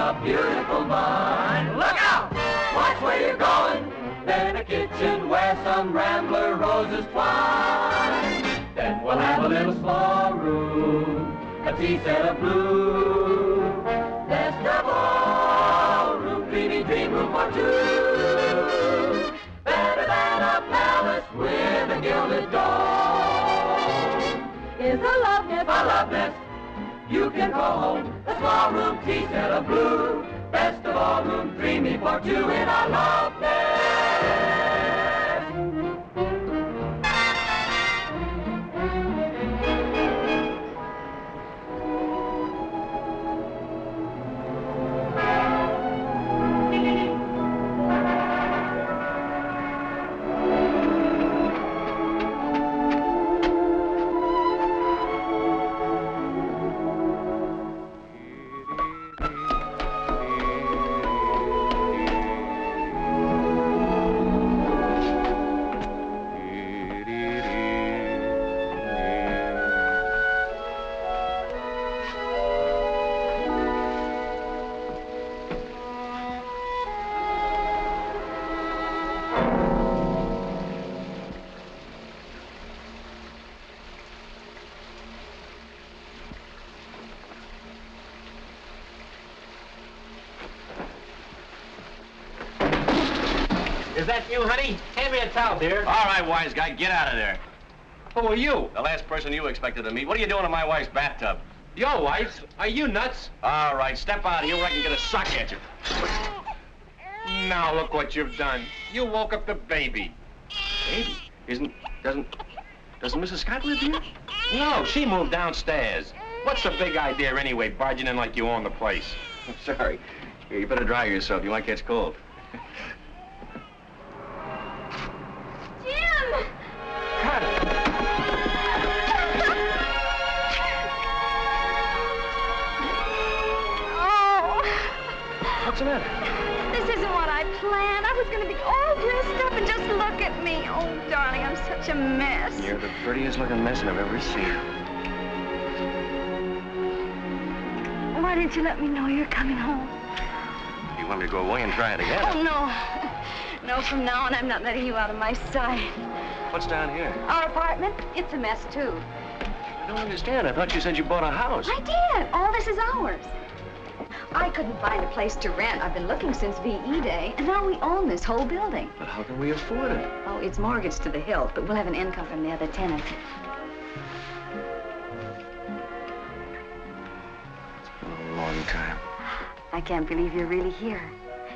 a beautiful mind. Look out! Watch where you're going. Then a kitchen where some rambler roses twine. Then we'll have a little small room, a tea set of blue. There's the ballroom, dreamy dream room for two. Better than a palace with a gilded dome. Is a love nest, you can go home. A small room, tea set of blue. Best of all room, dreamy for two in our love nest. Is that you, honey? Hand me a towel, dear. All right, wise guy, get out of there. Who are you? The last person you expected to meet. What are you doing in my wife's bathtub? Your wife? Are you nuts? All right, step out of here where I can get a sock at you. Now look what you've done. You woke up the baby. Baby? Doesn't Mrs. Scott live here? No, she moved downstairs. What's the big idea anyway, barging in like you own the place? I'm sorry. Here, you better dry yourself. You might catch cold. Jim! Cut it. Oh. What's the matter? This isn't what I planned. I was going to be all dressed up and just look at me. Oh, darling, I'm such a mess. You're the prettiest looking mess I've ever seen. Why didn't you let me know you're coming home? You want me to go away and try it again? Oh, no. No, from now on, I'm not letting you out of my sight. What's down here? Our apartment, it's a mess, too. I don't understand. I thought you said you bought a house. I did. All this is ours. I couldn't find a place to rent. I've been looking since V.E. Day, and now we own this whole building. But how can we afford it? Oh, it's mortgaged to the hilt, but we'll have an income from the other tenants. It's been a long time. I can't believe you're really here.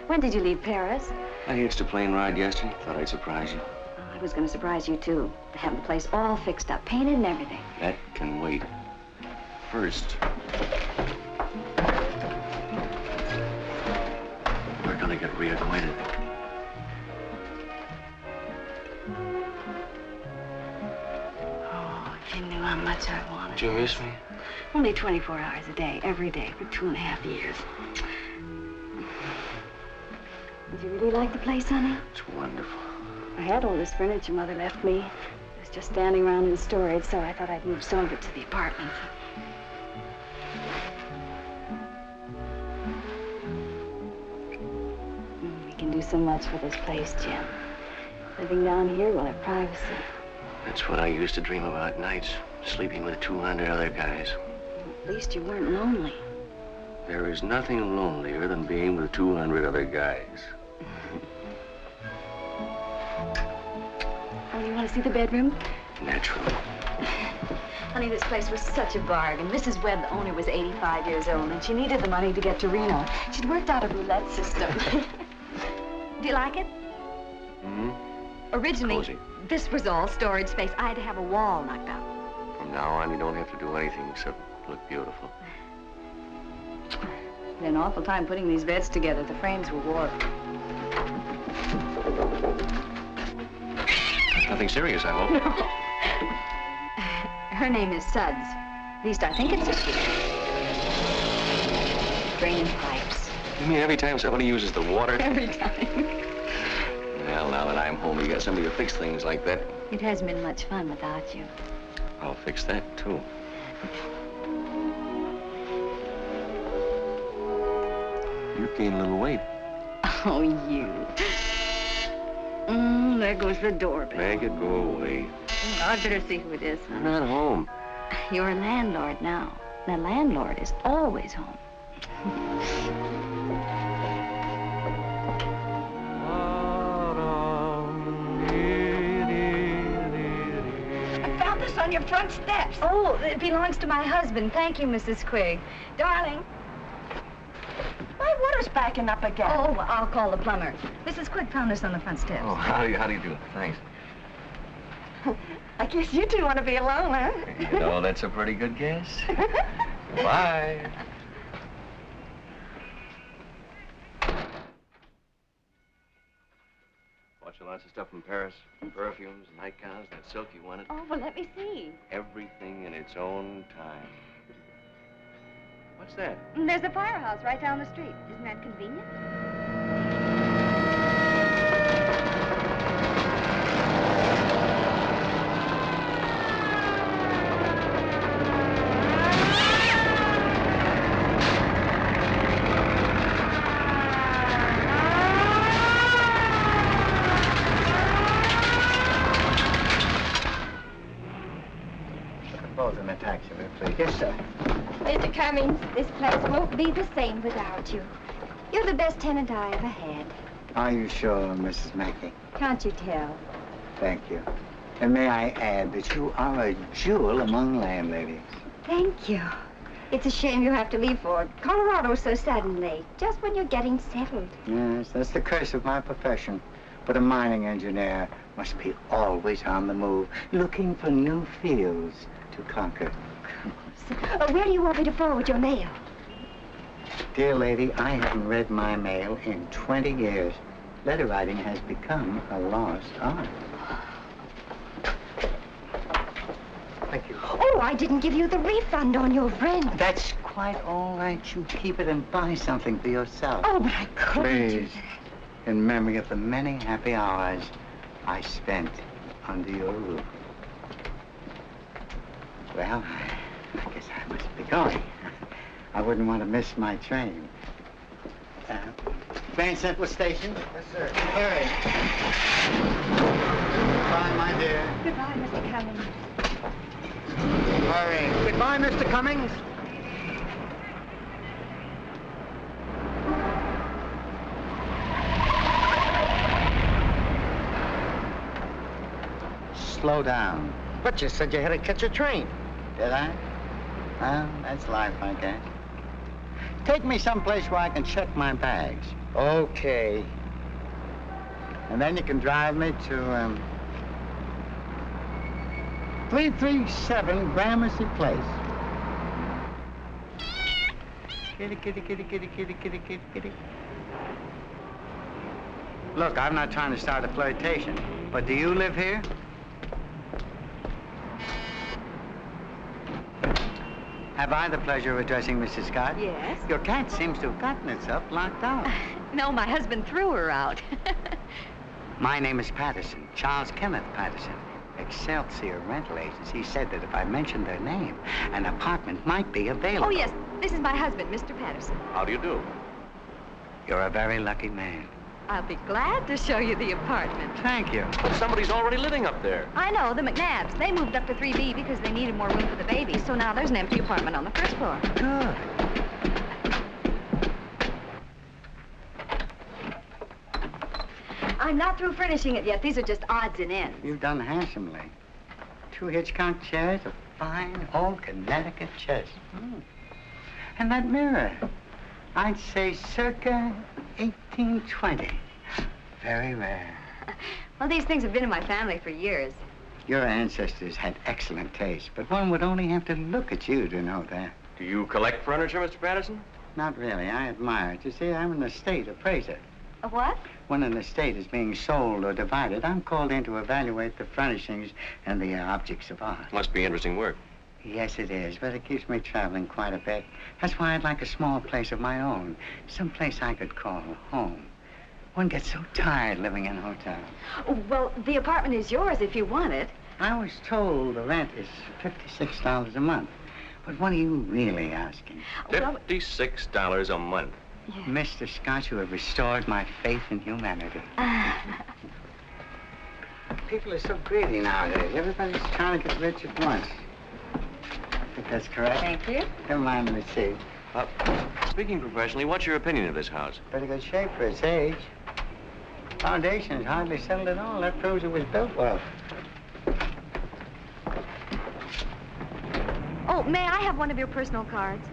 When did you leave Paris? I hitched a plane ride yesterday. Thought I'd surprise you. Oh, I was going to surprise you, too. To have the place all fixed up, painted and everything. That can wait. First, we're gonna get reacquainted. Oh, if you knew how much I wanted. Did you miss me? Only 24 hours a day, every day, for 2.5 years. Did you really like the place, honey? It's wonderful. I had all this furniture Mother left me. It was just standing around in storage, so I thought I'd move some of it to the apartment. We can do so much for this place, Jim. Living down here, we'll have privacy. That's what I used to dream about nights, sleeping with 200 other guys. At least you weren't lonely. There is nothing lonelier than being with 200 other guys. Oh, you want to see the bedroom? Naturally. Honey, this place was such a bargain. Mrs. Webb, the owner, was 85 years old, and she needed the money to get to Reno. She'd worked out a roulette system. Do you like it? Mm-hmm. Originally, Cozy. this was all storage space. I had to have a wall knocked out. From now on, you don't have to do anything except look beautiful. Had an awful time putting these beds together. The frames were warped. Nothing serious, I hope. No. Her name is Suds. At least I think it's a she. Draining pipes. You mean every time somebody uses the water? Every time. Well, now that I'm home, you got somebody to fix things like that. It has been much fun without you. I'll fix that, too. You gained a little weight. Oh, you. There goes the doorbell. Make it go away. I'd better see who it is. I'm not home. You're a landlord now. The landlord is always home. I found this on your front steps. Oh, it belongs to my husband. Thank you, Mrs. Quigg. Darling. My water's backing up again. Oh, well, I'll call the plumber. Mrs. Quigg found this on the front steps. Oh, how do you do? Thanks. I guess you two want to be alone, huh? You know, that's a pretty good guess. Bye. Bought you lots of stuff from Paris. Perfumes, nightgowns, that silk you wanted. Oh, well, let me see. Everything in its own time. What's that? There's a firehouse right down the street. Isn't that convenient? Both in the taxi, please. Yes, sir. Mr. Cummings, this place won't be the same without you. You're the best tenant I ever had. Are you sure, Mrs. Mackey? Can't you tell? Thank you. And may I add that you are a jewel among landladies. Thank you. It's a shame you have to leave for Colorado so suddenly, just when you're getting settled. Yes, that's the curse of my profession. But a mining engineer must be always on the move, looking for new fields to conquer. Where do you want me to forward your mail? Dear lady, I haven't read my mail in 20 years. Letter writing has become a lost art. Thank you. Oh, I didn't give you the refund on your rent. That's quite all right. You keep it and buy something for yourself. Oh, but I couldn't do Please, in memory of the many happy hours I spent under your roof. Well, I guess I must be going. I wouldn't want to miss my train. Grand Central Station? Yes, sir. Hurry. Goodbye, my dear. Goodbye, Mr. Cummings. Hurry. Goodbye, Mr. Cummings. Slow down. But you said you had to catch a train. Did I? Well, that's life, I guess. Take me someplace where I can check my bags. Okay. And then you can drive me to, 337 Gramercy Place. Kitty, kitty, kitty, kitty, kitty, kitty, kitty, kitty. Look, I'm not trying to start a flirtation, but do you live here? Have I the pleasure of addressing Mrs. Scott? Yes. Your cat seems to have gotten itself locked out. No, my husband threw her out. My name is Patterson, Charles Kenneth Patterson. Excelsior Rental Agency said that if I mentioned their name, an apartment might be available. Oh, yes. This is my husband, Mr. Patterson. How do you do? You're a very lucky man. I'll be glad to show you the apartment. Thank you. But somebody's already living up there. I know, the m.m.s. They moved up to 3B because they needed more room for the baby. So now there's an empty apartment on the first floor. Good. I'm not through furnishing it yet. These are just odds and ends. You've done handsomely. 2 Hitchcock chairs, a fine old Connecticut chest. And that mirror, I'd say circa 1820. Very rare. Well, these things have been in my family for years. Your ancestors had excellent taste, but one would only have to look at you to know that. Do you collect furniture, Mr. Patterson? Not really. I admire it. You see, I'm an estate appraiser. A what? When an estate is being sold or divided, I'm called in to evaluate the furnishings and the objects of art. Must be interesting work. Yes, it is, but it keeps me traveling quite a bit. That's why I'd like a small place of my own, some place I could call home. One gets so tired living in hotels. Oh, well, the apartment is yours if you want it. I was told the rent is $56 a month. But what are you really asking? Well, $56 a month. Yeah. Mr. Scotch, you have restored my faith in humanity. People are so greedy nowadays. Everybody's trying to get rich at once. I think that's correct. Thank you. Come on, let me see. Speaking professionally, what's your opinion of this house? Pretty good shape for its age. Foundation is hardly settled at all. That proves it was built well. Oh, may I have one of your personal cards?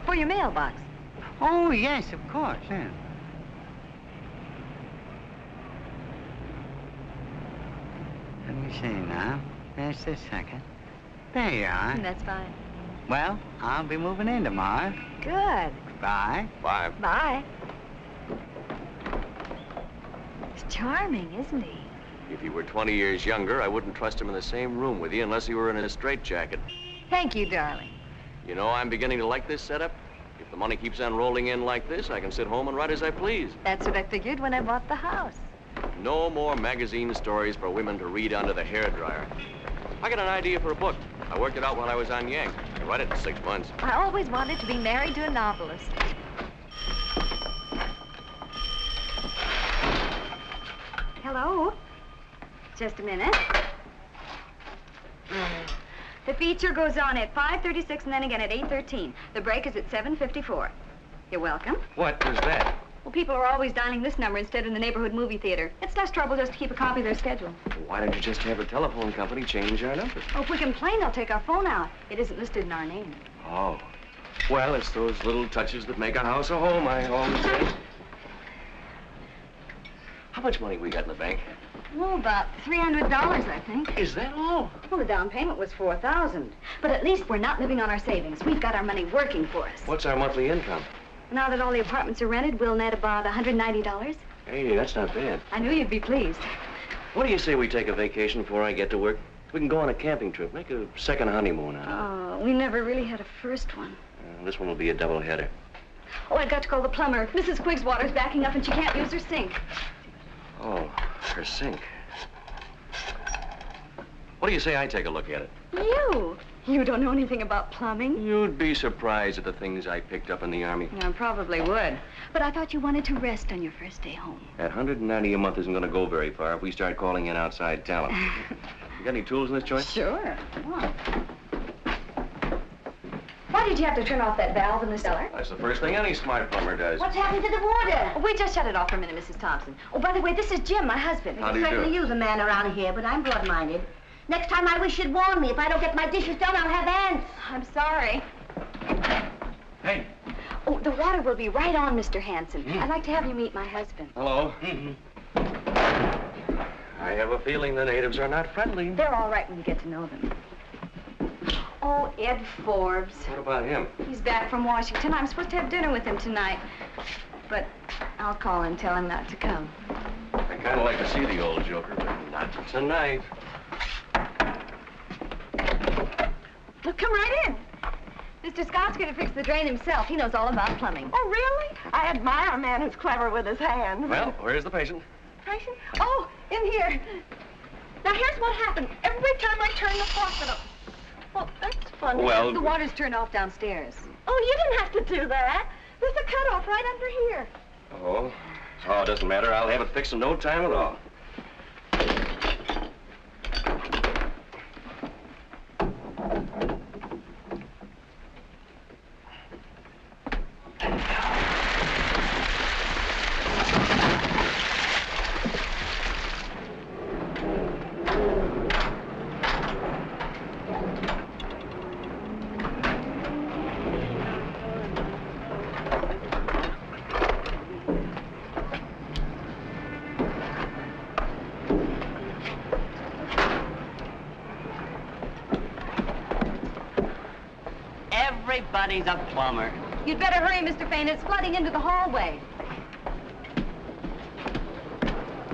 For your mailbox. Oh, yes, of course, yeah. Let me see now. Just a second. There you are. That's fine. Well, I'll be moving in tomorrow. Good. Bye. Bye. Bye. He's charming, isn't he? If he were 20 years younger, I wouldn't trust him in the same room with you unless he were in a straitjacket. Thank you, darling. You know, I'm beginning to like this setup. If the money keeps on rolling in like this, I can sit home and write as I please. That's what I figured when I bought the house. No more magazine stories for women to read under the hairdryer. I got an idea for a book. I worked it out while I was on Yank. I write it in 6 months. I always wanted to be married to a novelist. Hello? Just a minute. The feature goes on at 5:36 and then again at 8:13. The break is at 7:54. You're welcome. What is that? Well, people are always dialing this number instead of the neighborhood movie theater. It's less trouble just to keep a copy of their schedule. Why don't you just have a telephone company change our number? Oh, if we complain, they'll take our phone out. It isn't listed in our name. Oh. Well, it's those little touches that make a house a home, I always say. How much money we got in the bank? Oh, about $300, I think. Is that all? Well, the down payment was $4,000. But at least we're not living on our savings. We've got our money working for us. What's our monthly income? Now that all the apartments are rented, we'll net about $190. Hey, that's not bad. I knew you'd be pleased. What do you say we take a vacation before I get to work? We can go on a camping trip, make a second honeymoon out of it. Oh, we never really had a first one. This one will be a double-header. Oh, I've got to call the plumber. Mrs. Quigg's water's backing up and she can't use her sink. Oh, her sink. What do you say I take a look at it? You don't know anything about plumbing? You'd be surprised at the things I picked up in the Army. I probably would. But I thought you wanted to rest on your first day home. That $190 a month isn't going to go very far if we start calling in outside talent. You got any tools in this joint? Sure. Come on. Why did you have to turn off that valve in the cellar? That's the first thing any smart plumber does. What's happened to the water? Oh, we just shut it off for a minute, Mrs. Thompson. Oh, by the way, this is Jim, my husband. How do you do? Certainly you, the man around here, but I'm broad-minded. Next time I wish you'd warn me. If I don't get my dishes done, I'll have ants. I'm sorry. Hey. Oh, the water will be right on, Mr. Hanson. I'd like to have you meet my husband. Hello. I have a feeling the natives are not friendly. They're all right when you get to know them. Oh, Ed Forbes. What about him? He's back from Washington. I'm supposed to have dinner with him tonight. But I'll call and tell him not to come. I kind of like to see the old joker, but not tonight. Well, come right in. Mr. Scott's going to fix the drain himself. He knows all about plumbing. Oh, really? I admire a man who's clever with his hands. Well, where's the patient? Patient? Oh, in here. Now, here's what happened. Every time I turn the faucet up. Well, that's funny. Well, The water's turned off downstairs. Oh, you didn't have to do that. There's a cutoff right under here. Oh, it doesn't matter. I'll have it fixed in no time at all. Everybody's a plumber. You'd better hurry, Mr. Fain. It's flooding into the hallway.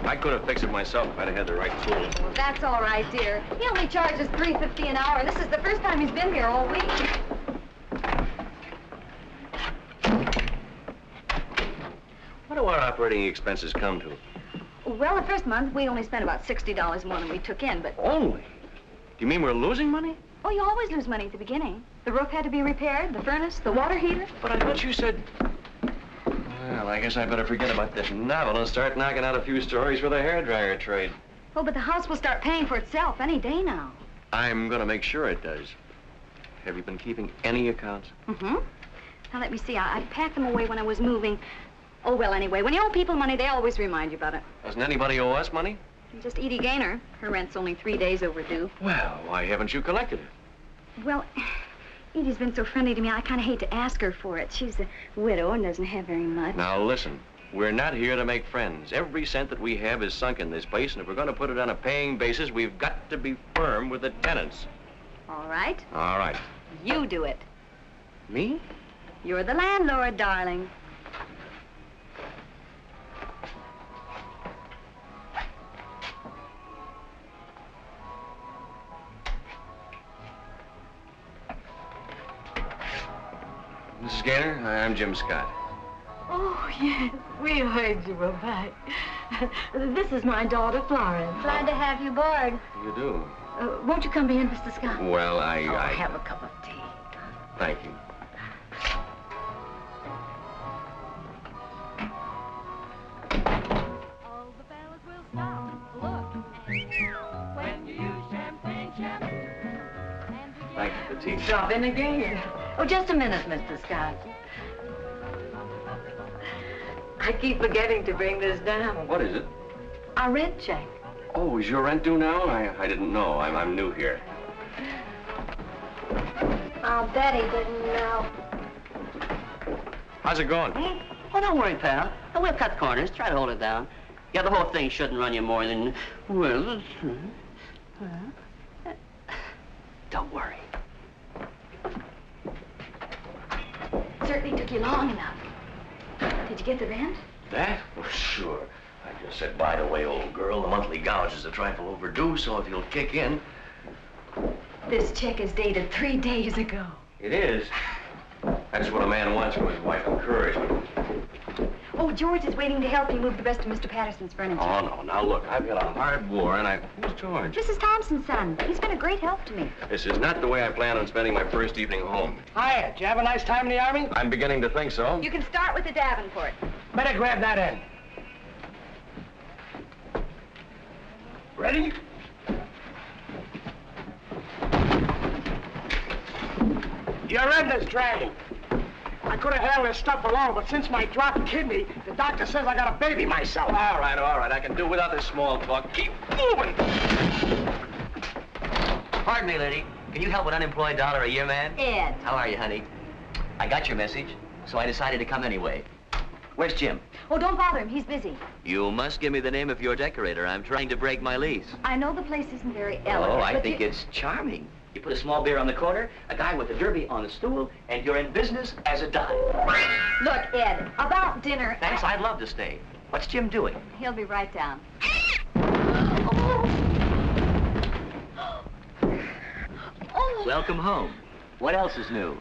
I could have fixed it myself if I'd have had the right tools. Well, that's all right, dear. He only charges $3.50 an hour, and this is the first time he's been here all week. What do our operating expenses come to? Well, the first month, we only spent about $60 more than we took in, but... Only? Do you mean we're losing money? Oh, you always lose money at the beginning. The roof had to be repaired, the furnace, the water heater. But I thought you said... I guess I better forget about this novel and start knocking out a few stories for the hairdryer trade. Oh, but the house will start paying for itself any day now. I'm gonna make sure it does. Have you been keeping any accounts? Mm-hmm. Now, let me see. I packed them away when I was moving. Oh, well, anyway, when you owe people money, they always remind you about it. Doesn't anybody owe us money? Just Edie Gaynor. Her rent's only 3 days overdue. Well, why haven't you collected it? Well, Edie's been so friendly to me, I kind of hate to ask her for it. She's a widow and doesn't have very much. Now, listen. We're not here to make friends. Every cent that we have is sunk in this place, and if we're going to put it on a paying basis, we've got to be firm with the tenants. All right. All right. You do it. Me? You're the landlord, darling. Mrs. Gaynor, I'm Jim Scott. Oh, yes, we heard you were back. This is my daughter, Florence. Glad to have you aboard. You do? Won't you come in, Mr. Scott? Well, I Have a cup of tea. Thank you. All the fellas will stop. Look. When you use champagne. Thank you for the tea. Drop in again. Oh, just a minute, Mr. Scott. I keep forgetting to bring this down. What is it? Our rent check. Oh, is your rent due now? I didn't know. I'm new here. I'll bet he didn't know. How's it going? Oh, don't worry, pal. We'll cut corners. Try to hold it down. Yeah, the whole thing shouldn't run you more than, well, don't worry. Certainly took you long enough. Did you get the rent? That? Well, sure. I just said, by the way, old girl, the monthly gouge is a trifle overdue, so if you'll kick in. This check is dated 3 days ago. It is. That's what a man wants from his wife, encouragement. Oh, George is waiting to help you move the rest of Mr. Patterson's furniture. Oh, no. Now, look, I've had a hard war, and Who's George? Mrs. Thompson's son. He's been a great help to me. This is not the way I plan on spending my first evening home. Hiya. Did you have a nice time in the Army? I'm beginning to think so. You can start with the Davenport. Better grab that end. Ready? Your end is dragging. I could have handled this stuff alone, but since my dropped kidney, the doctor says I got a baby myself. All right. I can do without this small talk. Keep moving. Pardon me, lady. Can you help an unemployed $1 a year man? Ed. How are you, honey? I got your message, so I decided to come anyway. Where's Jim? Oh, don't bother him. He's busy. You must give me the name of your decorator. I'm trying to break my lease. I know the place isn't very elegant, Oh, I but think you... it's charming. You put a small beer on the corner, a guy with a derby on the stool, and you're in business as a dime. Look, Ed, about dinner... Thanks, I'd love to stay. What's Jim doing? He'll be right down. Oh. Welcome home. What else is new?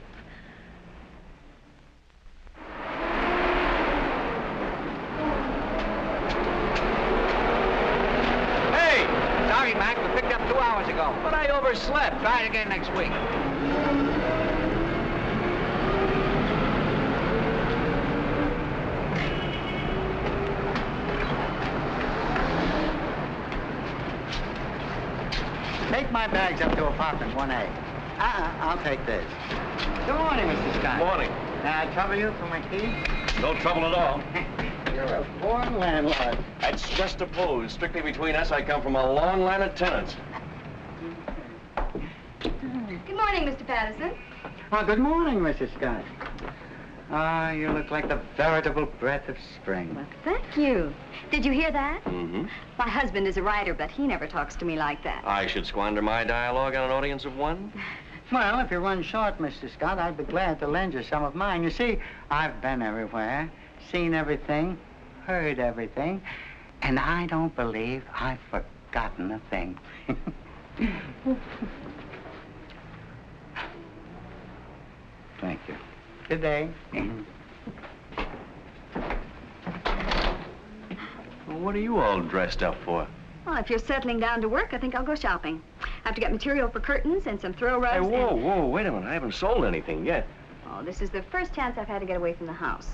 Hey! Sorry, Mac. We picked up 2 hours ago. But I overslept. Try it again next week. Take my bags up to apartment 1A. I'll take this. Good morning, Mr. Scott. Morning. May I trouble you for my key? No trouble at all. You're a born landlord. That's just a pose. Strictly between us, I come from a long line of tenants. Good morning, Mr. Patterson. Well, good morning, Mrs. Scott. Ah, you look like the veritable breath of spring. Well, thank you. Did you hear that? Mm-hmm. My husband is a writer, but he never talks to me like that. I should squander my dialogue on an audience of one? Well, if you run short, Mr. Scott, I'd be glad to lend you some of mine. You see, I've been everywhere, seen everything, heard everything, and I don't believe I've forgotten a thing. Thank you. Good day. Well, what are you all dressed up for? Well, if you're settling down to work, I think I'll go shopping. I have to get material for curtains and some throw rugs. Hey, whoa, wait a minute. I haven't sold anything yet. Oh, this is the first chance I've had to get away from the house.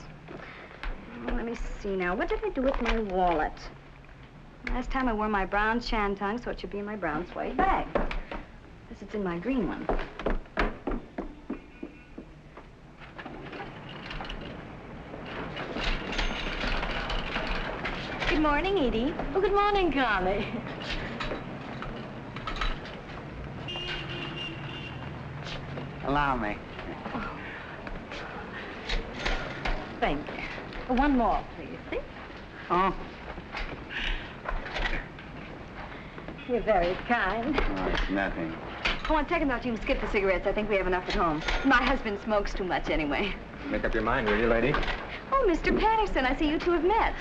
Well, let me me see now. What did I do with my wallet? Last time I wore my brown shantung, so it should be in my brown suede bag. Guess it's in my green one. Good morning, Edie. Oh, good morning, Connie. Allow me. Thank you. One more, please. Oh? You're very kind. Oh, it's nothing. Oh, on second thought, you can skip the cigarettes. I think we have enough at home. My husband smokes too much anyway. Make up your mind, will you, lady? Oh, Mr. Patterson, I see you two have met.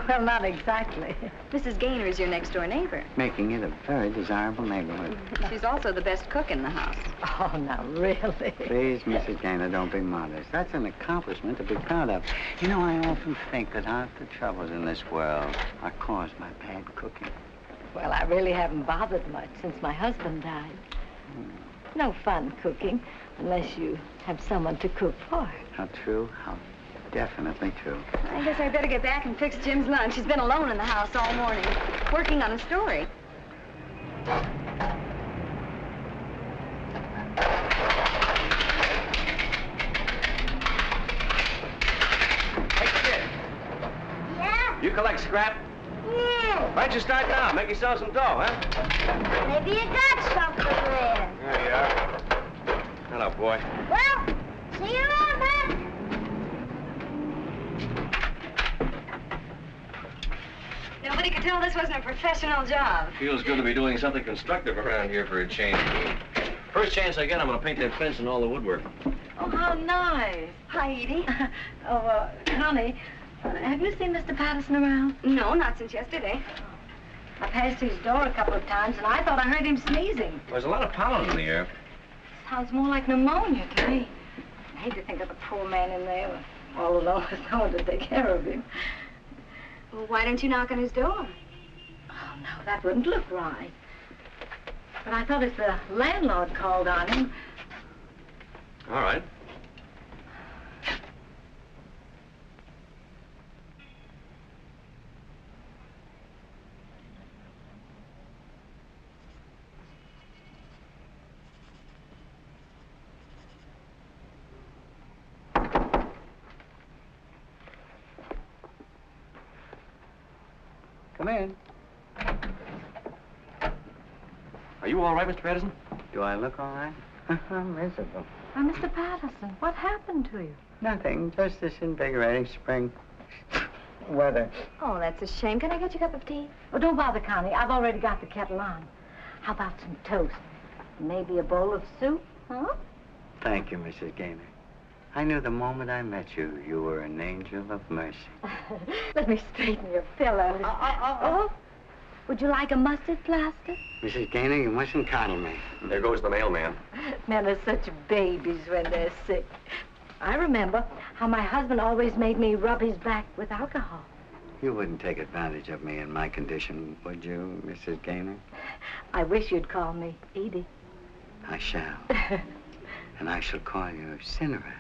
Well, not exactly. Mrs. Gaynor is your next-door neighbor. Making it a very desirable neighborhood. She's also the best cook in the house. Oh, now, really? Please, Mrs. Gaynor, don't be modest. That's an accomplishment to be proud of. You know, I often think that half the troubles in this world are caused by bad cooking. Well, I really haven't bothered much since my husband died. No fun cooking unless you have someone to cook for. How true, how definitely true. I guess I better get back and fix Jim's lunch. He's been alone in the house all morning, working on a story. Hey, kid. Yeah? You collect scrap? Yeah. Why don't you start now? Make yourself some dough, huh? Maybe you got something there. There you are. Hello, boy. Well, see you around, man. Nobody could tell this wasn't a professional job. Feels good to be doing something constructive around here for a change. First chance I get, I'm gonna paint that fence and all the woodwork. Oh, how nice. Hi, Edie. Connie, have you seen Mr. Patterson around? No, not since yesterday. I passed his door a couple of times, and I thought I heard him sneezing. There's a lot of pollen in the air. Sounds more like pneumonia to me. I hate to think of the poor man in there, all alone with no one to take care of him. Well, why don't you knock on his door? Oh, no, that wouldn't look right. But I thought if the landlord called on him... All right. Come in. Are you all right, Mr. Patterson? Do I look all right? I'm miserable. Mr. Patterson, what happened to you? Nothing, just this invigorating spring weather. Oh, that's a shame. Can I get you a cup of tea? Oh, don't bother, Connie. I've already got the kettle on. How about some toast? Maybe a bowl of soup, huh? Thank you, Mrs. Gaynor. I knew the moment I met you, you were an angel of mercy. Let me straighten your pillows. Oh, would you like a mustard plaster? Mrs. Gaynor, you mustn't coddle me. There goes the mailman. Men are such babies when they're sick. I remember how my husband always made me rub his back with alcohol. You wouldn't take advantage of me in my condition, would you, Mrs. Gaynor? I wish you'd call me Edie. I shall. And I shall call you Cinera,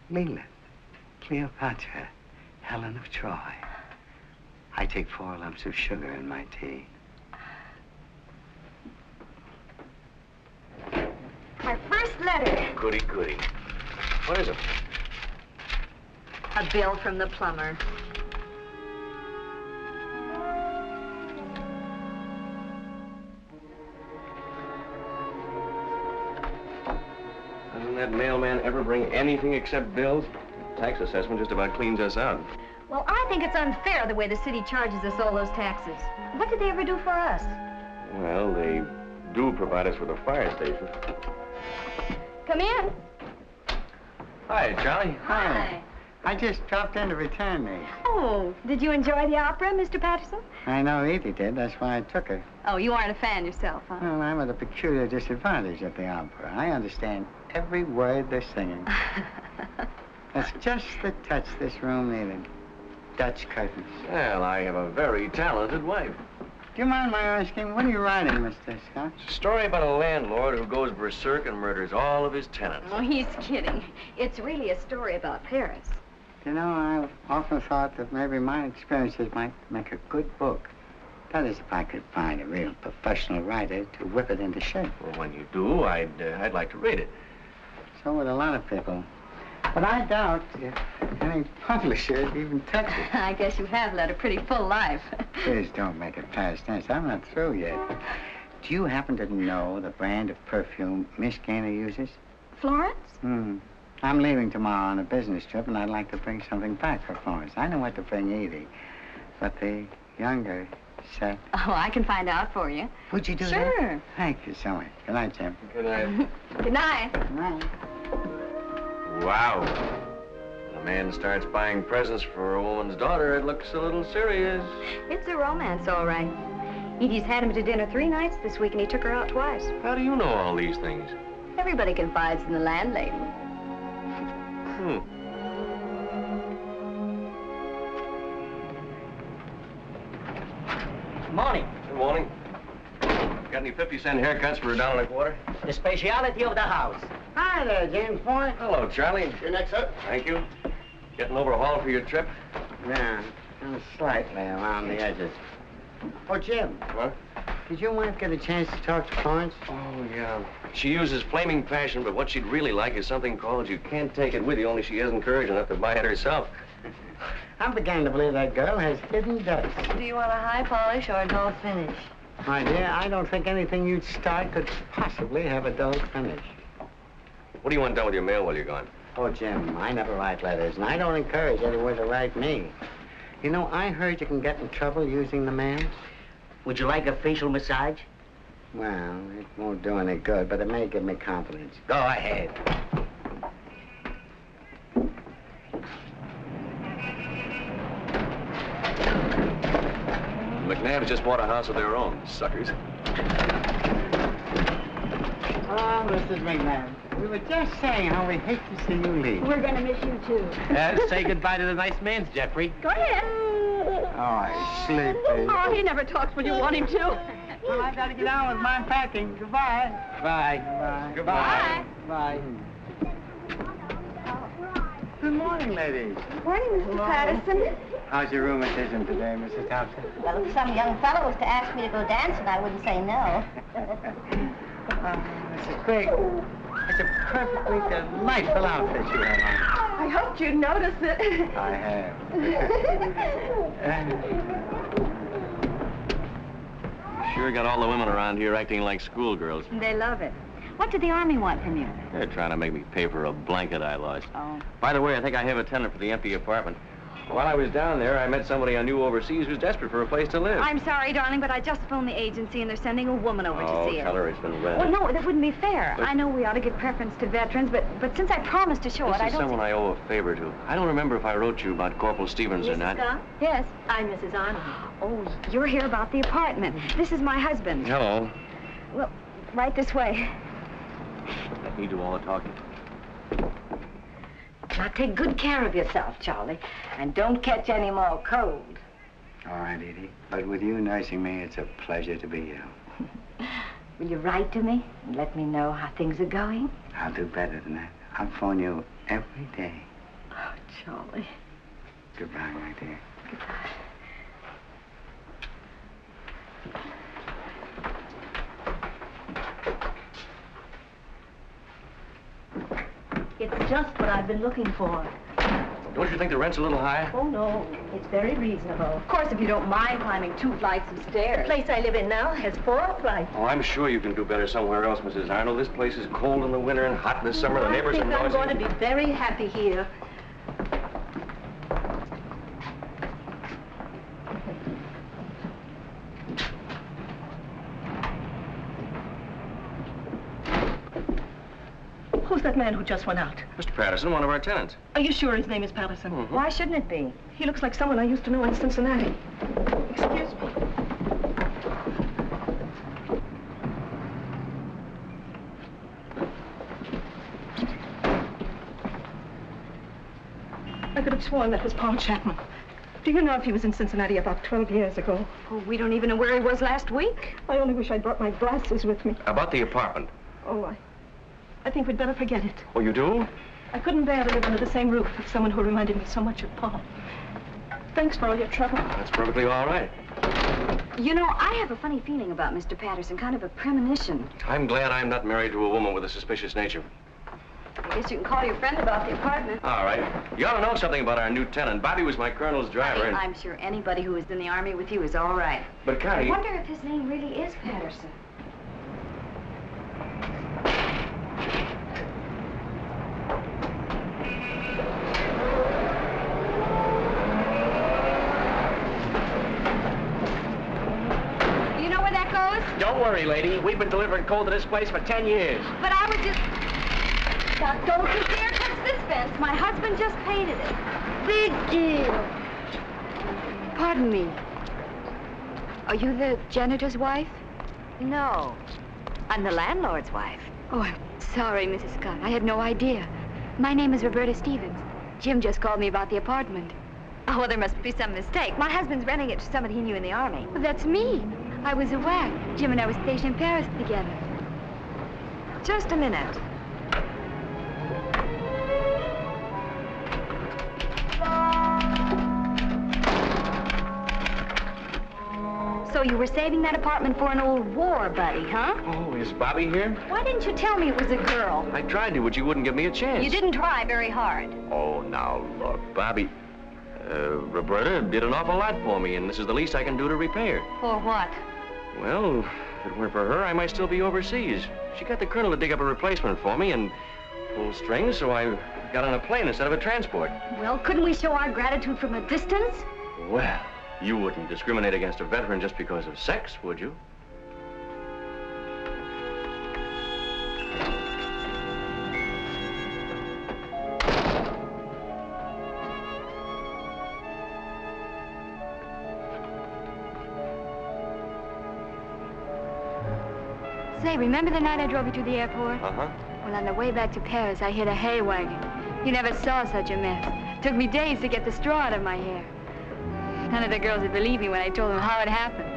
Lilith, Cleopatra, Helen of Troy. I take 4 lumps of sugar in my tea. Our first letter. Goody, goody. What is it? A bill from the plumber. Doesn't that mailman ever bring anything except bills? Tax assessment just about cleans us out. Well, I think it's unfair the way the city charges us all those taxes. What did they ever do for us? Well, they do provide us with a fire station. Come in. Hi, Charlie. Hi. I just dropped in to return these. Oh, did you enjoy the opera, Mr. Patterson? I know Edie did. That's why I took her. Oh, you aren't a fan yourself, huh? Well, I'm at a peculiar disadvantage at the opera. I understand every word they're singing. That's just the touch this room needed. Dutch curtains. Well, I have a very talented wife. Do you mind my asking, what are you writing, Mr. Scott? It's a story about a landlord who goes berserk and murders all of his tenants. Oh, he's kidding. It's really a story about Paris. You know, I've often thought that maybe my experiences might make a good book. That is, if I could find a real professional writer to whip it into shape. Well, when you do, I'd like to read it. So would a lot of people. But I doubt if any publisher would even touch it. I guess you have led a pretty full life. Please don't make it past tense. I'm not through yet. Do you happen to know the brand of perfume Miss Gaynor uses? Florence? I'm leaving tomorrow on a business trip, and I'd like to bring something back for Florence. I know what to bring Edie, but the younger set. Oh, I can find out for you. Would you do that? Sure. Thank you so much. Good night, Jim. Good night. Good night. Good night. Wow. When a man starts buying presents for a woman's daughter, it looks a little serious. It's a romance, all right. Edie's had him to dinner 3 nights this week, and he took her out twice. How do you know all these things? Everybody confides in the landlady. Morning. Good morning. Got any 50-cent haircuts for $1.25? The speciality of the house. Hi there, James Point. Hello, Charlie. You're next up. Thank you. Getting overhauled for your trip? Yeah, kind of slightly around the edges. Oh, Jim. What? Did your wife get a chance to talk to Florence? Oh, yeah. She uses flaming passion, but what she'd really like is something called You Can't Take It With You, only she hasn't courage enough to buy it herself. I'm beginning to believe that girl has hidden depths. Do you want a high polish or a dull finish? My dear, I don't think anything you'd start could possibly have a dull finish. What do you want done with your mail while you're gone? Oh, Jim, I never write letters, and I don't encourage anyone to write me. You know, I heard you can get in trouble using the m.m.s. Would you like a facial massage? Well, it won't do any good, but it may give me confidence. Go ahead. McNabb's just bought a house of their own, suckers. Oh, Mrs. McNabb, we were just saying how we hate to see you leave. We're going to miss you, too. Say goodbye to the nice man's, Jeffrey. Go ahead. Oh, he's sleepy. Oh, he never talks when you want him to. Well, I've got to get on with my packing. Goodbye. Bye. Goodbye. Bye. Bye. Good morning, ladies. Morning, Mr. Patterson. How's your rheumatism today, Mrs. Thompson? Well, if some young fellow was to ask me to go dancing, I wouldn't say no. Mrs. Big, it's a perfectly delightful outfit you have on. I hoped you'd notice it. I have. Sure got all the women around here acting like schoolgirls. They love it. What did the Army want from you? They're trying to make me pay for a blanket I lost. Oh. By the way, I think I have a tenant for the empty apartment. While I was down there, I met somebody I knew overseas who's desperate for a place to live. I'm sorry, darling, but I just phoned the agency, and they're sending a woman over to see it. Tell her it's been rented. Well, no, that wouldn't be fair. But- I know we ought to give preference to veterans, but since I promised to show This it, I is don't... someone I owe a favor to. I don't remember if I wrote you about Corporal Stevens or not. Scott? Yes. I'm Mrs. Arnold. Oh, you're here about the apartment. This is my husband. Hello. Well, right this way. Let me do all the talking. Now, take good care of yourself, Charlie, and don't catch any more cold. All right, Edie. But with you nursing me, it's a pleasure to be here. Will you write to me and let me know how things are going? I'll do better than that. I'll phone you every day. Oh, Charlie. Goodbye, my dear. It's just what I've been looking for. Don't you think the rent's a little high? Oh, no. It's very reasonable. Of course, if you don't mind climbing 2 flights of stairs. The place I live in now has 4 flights. Oh, I'm sure you can do better somewhere else, Mrs. Arnold. This place is cold in the winter and hot in the summer. The neighbors are I think I'm noisy. going to be very happy here. Who's that man who just went out? Mr. Patterson, one of our tenants. Are you sure his name is Patterson? Mm-hmm. Why shouldn't it be? He looks like someone I used to know in Cincinnati. Excuse me. I could have sworn that was Paul Chapman. Do you know if he was in Cincinnati about 12 years ago? Oh, we don't even know where he was last week. I only wish I'd brought my glasses with me. About the apartment. Oh, I think we'd better forget it. Oh, you do? I couldn't bear to live under the same roof with someone who reminded me so much of Paul. Thanks for all your trouble. That's perfectly all right. You know, I have a funny feeling about Mr. Patterson, kind of a premonition. I'm glad I'm not married to a woman with a suspicious nature. I guess you can call your friend about the apartment. All right. You ought to know something about our new tenant. Bobby was my colonel's driver, and... I'm sure anybody who was in the Army with you is all right. But, Connie... I wonder if his name really is Patterson. You know where that goes? Don't worry, lady. We've been delivering coal to this place for 10 years. But I was just... Now, don't you dare touch this fence. My husband just painted it. Big deal. Pardon me. Are you the janitor's wife? No. I'm the landlord's wife. Oh, I'm sorry, Mrs. Scott. I had no idea. My name is Roberta Stevens. Jim just called me about the apartment. Oh, well, there must be some mistake. My husband's renting it to somebody he knew in the Army. Well, that's me. I was aware. Jim and I were stationed in Paris together. Just a minute. So you were saving that apartment for an old war buddy, huh? Oh, is Bobby here? Why didn't you tell me it was a girl? I tried to, but you wouldn't give me a chance. You didn't try very hard. Oh, now, look, Bobby... Roberta did an awful lot for me, and this is the least I can do to repay her. For what? Well, if it weren't for her, I might still be overseas. She got the colonel to dig up a replacement for me and pull strings, so I got on a plane instead of a transport. Well, couldn't we show our gratitude from a distance? Well, you wouldn't discriminate against a veteran just because of sex, would you? Say, remember the night I drove you to the airport? Uh-huh. Well, on the way back to Paris, I hit a hay wagon. You never saw such a mess. Took me days to get the straw out of my hair. None of the girls would believe me when I told them how it happened.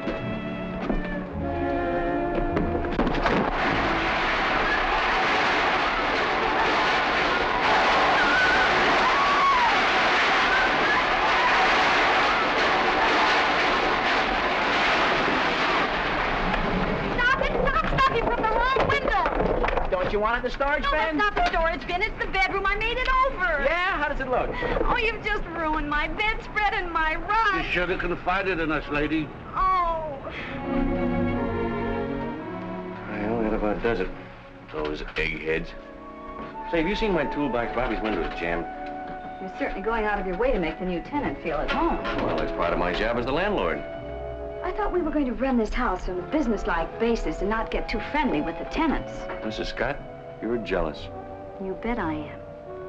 You wanted the storage bin? No, that's not the storage bin. It's the bedroom. I made it over. Yeah? How does it look? Oh, you've just ruined my bedspread and my rug. You should have confided in us, lady. Oh. Well, that about does it. Those eggheads. Say, have you seen my toolbox? Bobby's window is jammed. You're certainly going out of your way to make the new tenant feel at home. Well, that's part of my job as the landlord. I thought we were going to run this house on a business-like basis and not get too friendly with the tenants. Mrs. Scott, you're jealous. You bet I am.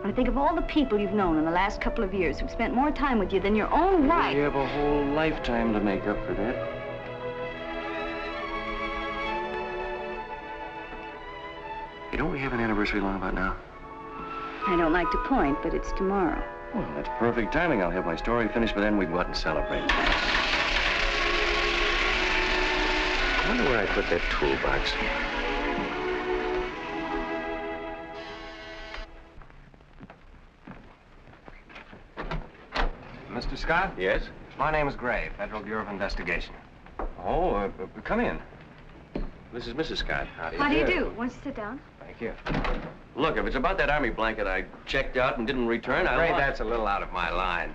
When I think of all the people you've known in the last couple of years who've spent more time with you than your own wife. You have a whole lifetime to make up for that. Hey, don't we have an anniversary long about now? I don't like to point, but it's tomorrow. Well, that's perfect timing. I'll have my story finished, but then we can go out and celebrate. I wonder where I put that toolbox. Mr. Scott? Yes? My name is Gray, Federal Bureau of Investigation. Oh, come in. This is Mrs. Scott. How do you do? Won't you sit down? Thank you. Look, if it's about that army blanket I checked out and didn't return, I'm afraid that's a little out of my line.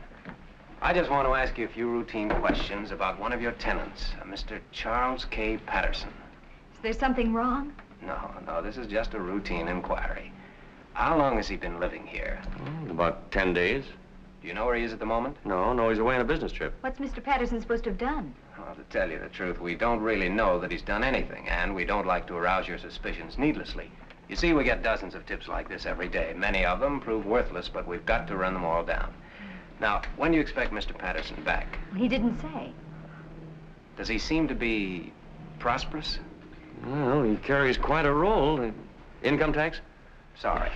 I just want to ask you a few routine questions about one of your tenants, a Mr. Charles K. Patterson. Is there something wrong? No, this is just a routine inquiry. How long has he been living here? About 10 days. Do you know where he is at the moment? No, he's away on a business trip. What's Mr. Patterson supposed to have done? Well, to tell you the truth, we don't really know that he's done anything, and we don't like to arouse your suspicions needlessly. You see, we get dozens of tips like this every day. Many of them prove worthless, but we've got to run them all down. Now, when do you expect Mr. Patterson back? He didn't say. Does he seem to be prosperous? Well, he carries quite a role. Income tax? Sorry.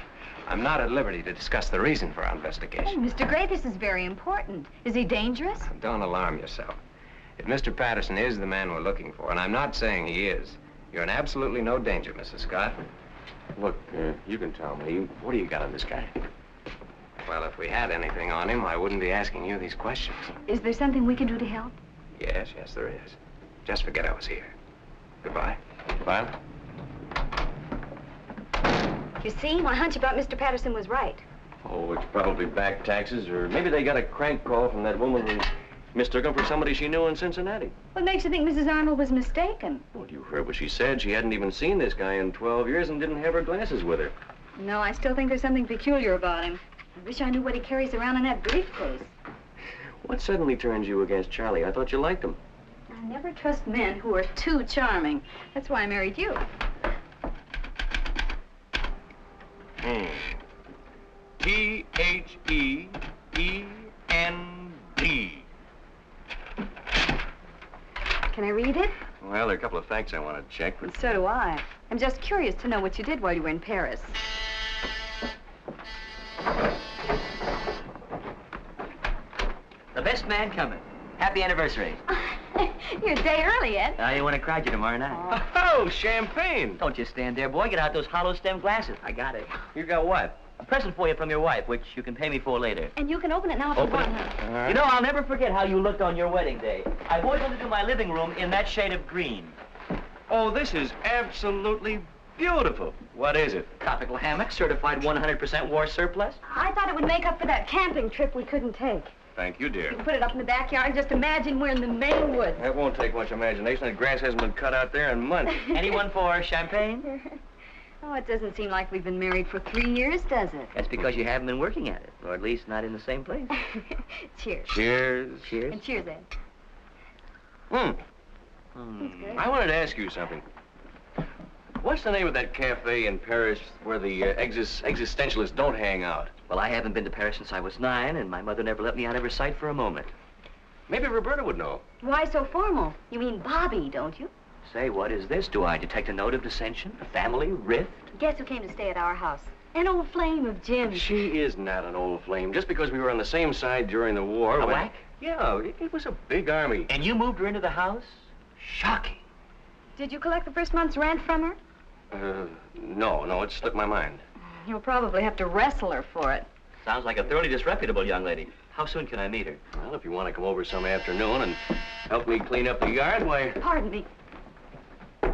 I'm not at liberty to discuss the reason for our Oh, investigation. Mr. Gray, this is very important. Is he dangerous? Don't alarm yourself. If Mr. Patterson is the man we're looking for, and I'm not saying he is, you're in absolutely no danger, Mrs. Scott. Look, you can tell me. What do you got on this guy? Well, if we had anything on him, I wouldn't be asking you these questions. Is there something we can do to help? Yes, there is. Just forget I was here. Goodbye. Goodbye. You see, my hunch about Mr. Patterson was right. Oh, it's probably back taxes, or maybe they got a crank call from that woman who mistook him for somebody she knew in Cincinnati. What makes you think Mrs. Arnold was mistaken? Well, you heard what she said. She hadn't even seen this guy in 12 years and didn't have her glasses with her. No, I still think there's something peculiar about him. I wish I knew what he carries around in that briefcase. What suddenly turns you against Charlie? I thought you liked him. I never trust men who are too charming. That's why I married you. T-H-E-E-N-D. Can I read it? Well, there are a couple of facts I want to check, but... So do I. I'm just curious to know what you did while you were in Paris. The best man coming. Happy anniversary. You're a day early, Ed. I want to cry you tomorrow night. Oh, champagne! Don't just stand there, boy. Get out those hollow stem glasses. I got it. You got what? A present for you from your wife, which you can pay me for later. And you can open it now if you Open want. it. All right. You know, I'll never forget how you looked on your wedding day. I've always wanted to do my living room in that shade of green. Oh, this is absolutely beautiful. What is it? Tropical hammock, certified 100% war surplus. I thought it would make up for that camping trip we couldn't take. Thank you, dear. You can put it up in the backyard and just imagine we're in the Maine woods. That won't take much imagination. That grass hasn't been cut out there in months. Anyone for champagne? Oh, it doesn't seem like we've been married for 3 years, does it? That's because you haven't been working at it, or at least not in the same place. Cheers. Cheers. Cheers. And cheers, Ed. That's good. I wanted to ask you something. What's the name of that cafe in Paris where the existentialists don't hang out? Well, I haven't been to Paris since I was 9, and my mother never let me out of her sight for a moment. Maybe Roberta would know. Why so formal? You mean Bobby, don't you? Say, what is this? Do I detect a note of dissension? A family rift? Guess who came to stay at our house? An old flame of Jim's. She is not an old flame. Just because we were on the same side during the war... A whack? Yeah, it was a big army. And you moved her into the house? Shocking. Did you collect the first month's rent from her? No, it slipped my mind. You'll probably have to wrestle her for it. Sounds like a thoroughly disreputable young lady. How soon can I meet her? Well, if you want to come over some afternoon and help me clean up the yard, why... Pardon me. Oh,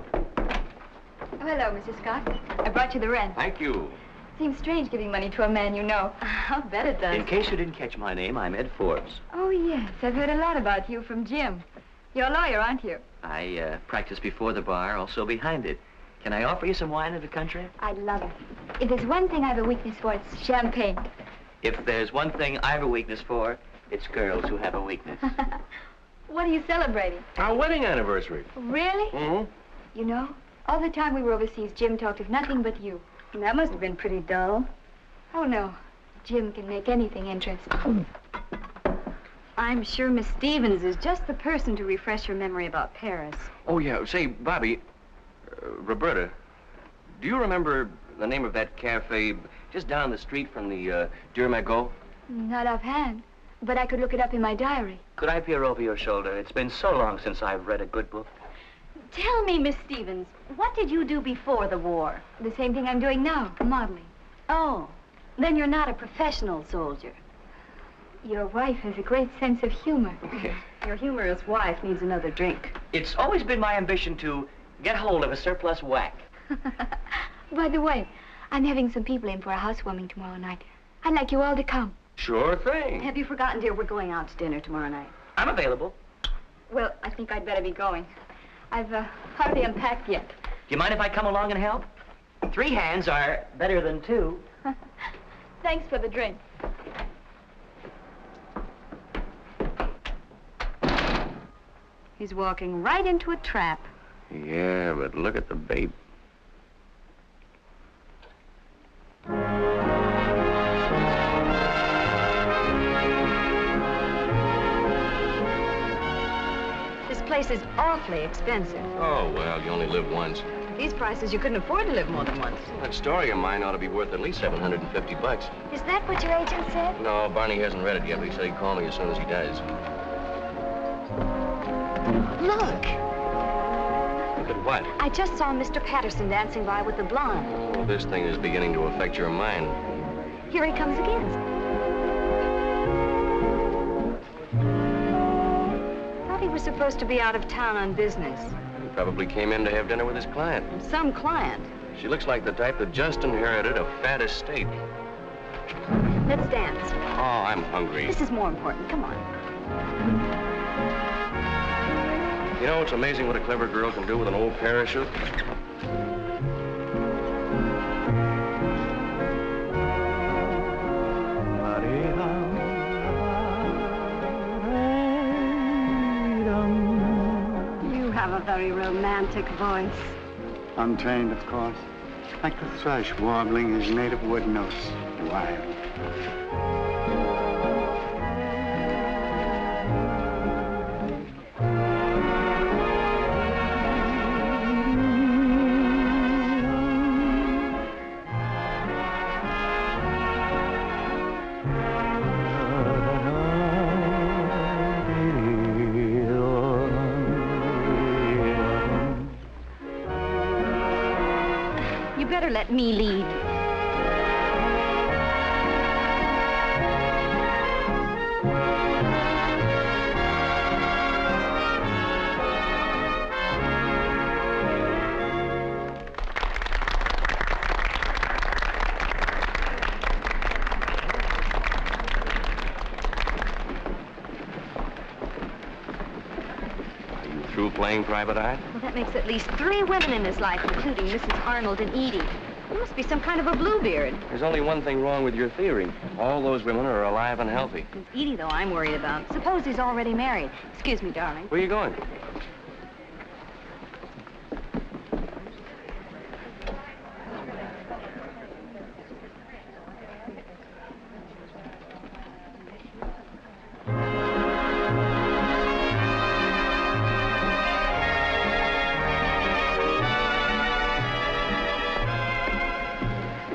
hello, Mrs. Scott. I brought you the rent. Thank you. Seems strange giving money to a man you know. I'll bet it does. In case you didn't catch my name, I'm Ed Forbes. Oh, yes. I've heard a lot about you from Jim. You're a lawyer, aren't you? I practice before the bar, also behind it. Can I offer you some wine of the country? I love it. If there's one thing I have a weakness for, it's champagne. If there's one thing I have a weakness for, it's girls who have a weakness. What are you celebrating? Our wedding anniversary. Really? Mm-hmm. You know, all the time we were overseas, Jim talked of nothing but you. And that must have been pretty dull. Oh, no. Jim can make anything interesting. I'm sure Miss Stevens is just the person to refresh your memory about Paris. Oh, yeah. Say, Bobby, Roberta, do you remember the name of that cafe just down the street from the Durmagot? Not offhand, but I could look it up in my diary. Could I peer over your shoulder? It's been so long since I've read a good book. Tell me, Miss Stevens, what did you do before the war? The same thing I'm doing now, modeling. Oh, then you're not a professional soldier. Your wife has a great sense of humor. Your humorous wife needs another drink. It's always been my ambition to get hold of a surplus whack. By the way, I'm having some people in for a housewarming tomorrow night. I'd like you all to come. Sure thing. Have you forgotten, dear, we're going out to dinner tomorrow night? I'm available. Well, I think I'd better be going. I've hardly unpacked yet. Do you mind if I come along and help? 3 hands are better than 2. Thanks for the drink. He's walking right into a trap. Yeah, but look at the babe. This place is awfully expensive. Oh, well, you only live once. At these prices, you couldn't afford to live more than once. That story of mine ought to be worth at least $750. Is that what your agent said? No, Barney hasn't read it yet, but he said he'd call me as soon as he does. Look! Look at what? I just saw Mr. Patterson dancing by with the blonde. Oh, this thing is beginning to affect your mind. Here he comes again. was supposed to be out of town on business. He probably came in to have dinner with his client. Some client. She looks like the type that just inherited a fat estate. Let's dance. Oh, I'm hungry. This is more important. Come on. You know, it's amazing what a clever girl can do with an old parachute. You have a very romantic voice. Untrained, of course. Like the thrush warbling his native wood notes. Wild. You better let me lead. Through playing private eye? Well, that makes at least 3 women in his life, including Mrs. Arnold and Edie. You must be some kind of a bluebeard. There's only one thing wrong with your theory. All those women are alive and healthy. It's Edie, though, I'm worried about. Suppose he's already married. Excuse me, darling. Where are you going?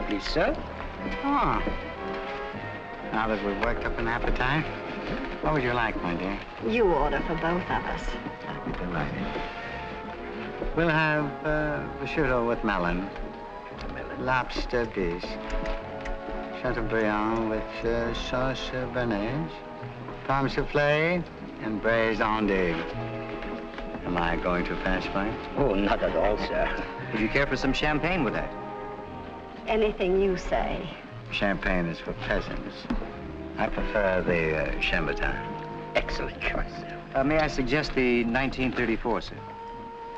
Lisa? Oh. Now that we've worked up an appetite, what would you like, my dear? You order for both of us. I'll be delighted. We'll have prosciutto with melon, lobster dish, chateaubriand with sauce béarnaise, pomme soufflé, and braised endive. Am I going too fast, Mike? Oh, not at all, sir. Would you care for some champagne with that? Anything you say. Champagne is for peasants. I prefer the Chambertin. Excellent choice, sir. May I suggest the 1934, sir?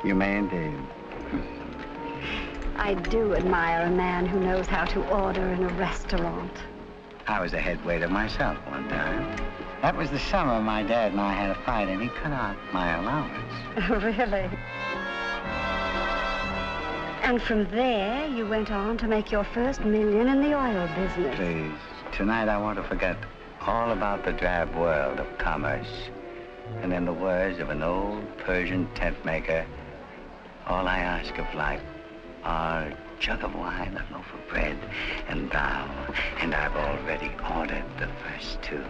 You may indeed. I do admire a man who knows how to order in a restaurant. I was a head waiter myself one time. That was the summer my dad and I had a fight, and he cut out my allowance. Really? And from there, you went on to make your first million in the oil business. Please, tonight I want to forget all about the drab world of commerce. And in the words of an old Persian tent maker, all I ask of life are a jug of wine, a loaf of bread, and thou. And I've already ordered the first 2.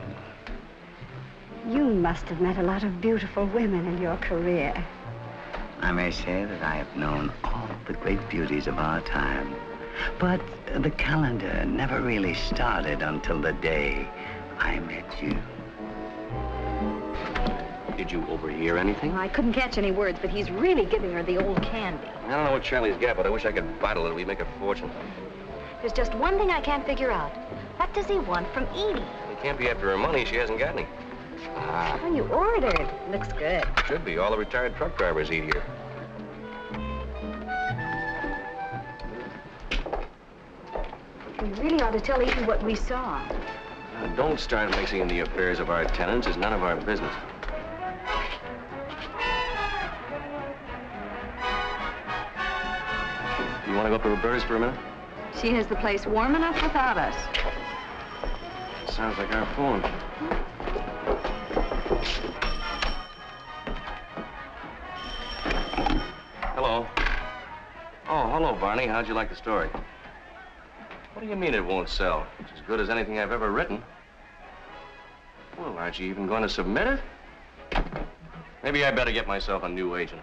You must have met a lot of beautiful women in your career. I may say that I have known all the great beauties of our time. But the calendar never really started until the day I met you. Did you overhear anything? I couldn't catch any words, but he's really giving her the old candy. I don't know what Charlie's got, but I wish I could bottle it. We'd make a fortune. There's just one thing I can't figure out. What does he want from Edie? He can't be after her money. She hasn't got any. Ah. Oh, you ordered. Looks good. Should be. All the retired truck drivers eat here. We really ought to tell Edie what we saw. Don't start mixing in the affairs of our tenants. It's none of our business. You want to go up to Roberta's for a minute? She has the place warm enough without us. Sounds like our phone. Hello. Oh, hello, Barney. How'd you like the story? What do you mean it won't sell? It's as good as anything I've ever written. Well, aren't you even going to submit it? Maybe I better get myself a new agent.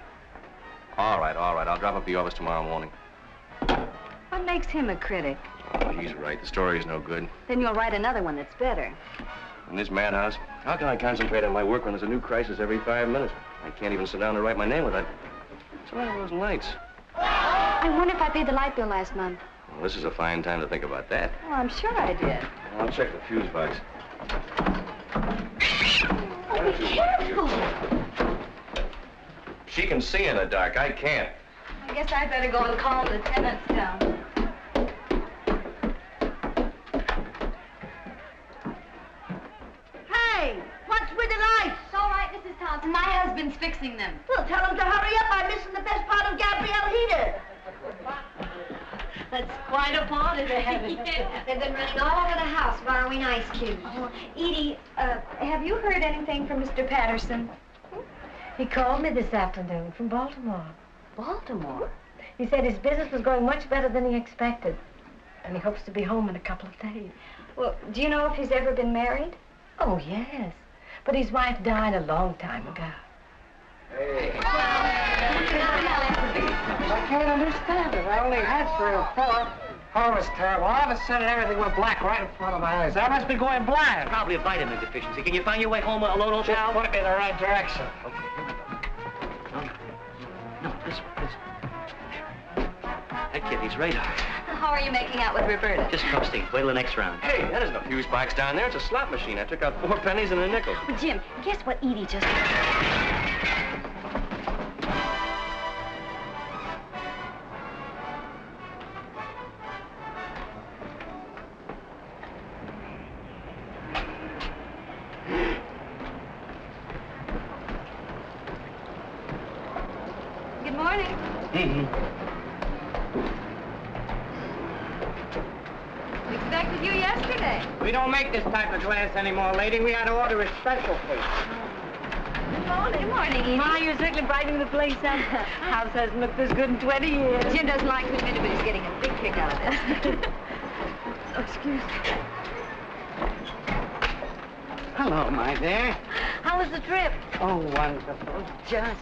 All right. I'll drop up at the office tomorrow morning. What makes him a critic? Oh, he's right. The story's no good. Then you'll write another one that's better. In this madhouse, how can I concentrate on my work when there's a new crisis every 5 minutes? I can't even sit down and write my name without... What's wrong with those lights? I wonder if I paid the light bill last month. Well, this is a fine time to think about that. Oh, I'm sure I did. I'll check the fuse box. Oh, be careful. She can see in the dark. I can't. I guess I'd better go and calm the tenants down. Hey, what's with the lights? It's all right, Mrs. Thompson. My husband's fixing them. Well, tell them to hurry up. I'm missing the best part of Gabrielle Heater. That's quite a party they have. Yeah. They've been running all over the house borrowing ice cubes. Oh, Edie, have you heard anything from Mr. Patterson? He called me this afternoon from Baltimore. Baltimore? He said his business was going much better than he expected, and he hopes to be home in a couple of days. Well, do you know if he's ever been married? Oh, yes. But his wife died a long time ago. Hey. I can't understand it. I only had 3 or 4. Oh, it was terrible. All of a sudden, everything went black right in front of my eyes. I must be going blind. Probably a vitamin deficiency. Can you find your way home alone, old pal? Just point me in the right direction. Okay, here we go. No, this one. That kid needs radar. How are you making out with Roberta? Just coasting. Wait till the next round. Hey, that isn't a fuse box down there. It's a slot machine. I took out 4 pennies and a nickel. Well, Jim, guess what Edie just... Good morning. Expected you yesterday. We don't make this type of glass anymore, lady. We had to order a special case. Good morning. Good morning, Edie. Ma, you're certainly brightening the place up. House hasn't looked this good in 20 years. Jim doesn't like to admit it, but he's getting a big kick out of this. Oh, excuse me. Hello, my dear. How was the trip? Oh, wonderful. Just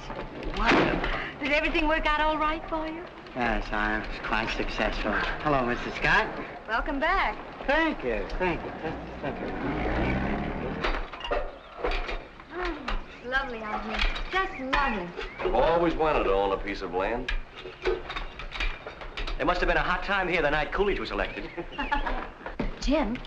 wonderful. Did everything work out all right for you? Yes, I was quite successful. Hello, Mr. Scott. Welcome back. Thank you, thank you. Just a second. Oh, it's lovely out here. Just lovely. I've always wanted to own a piece of land. There must have been a hot time here the night Coolidge was elected. Jim,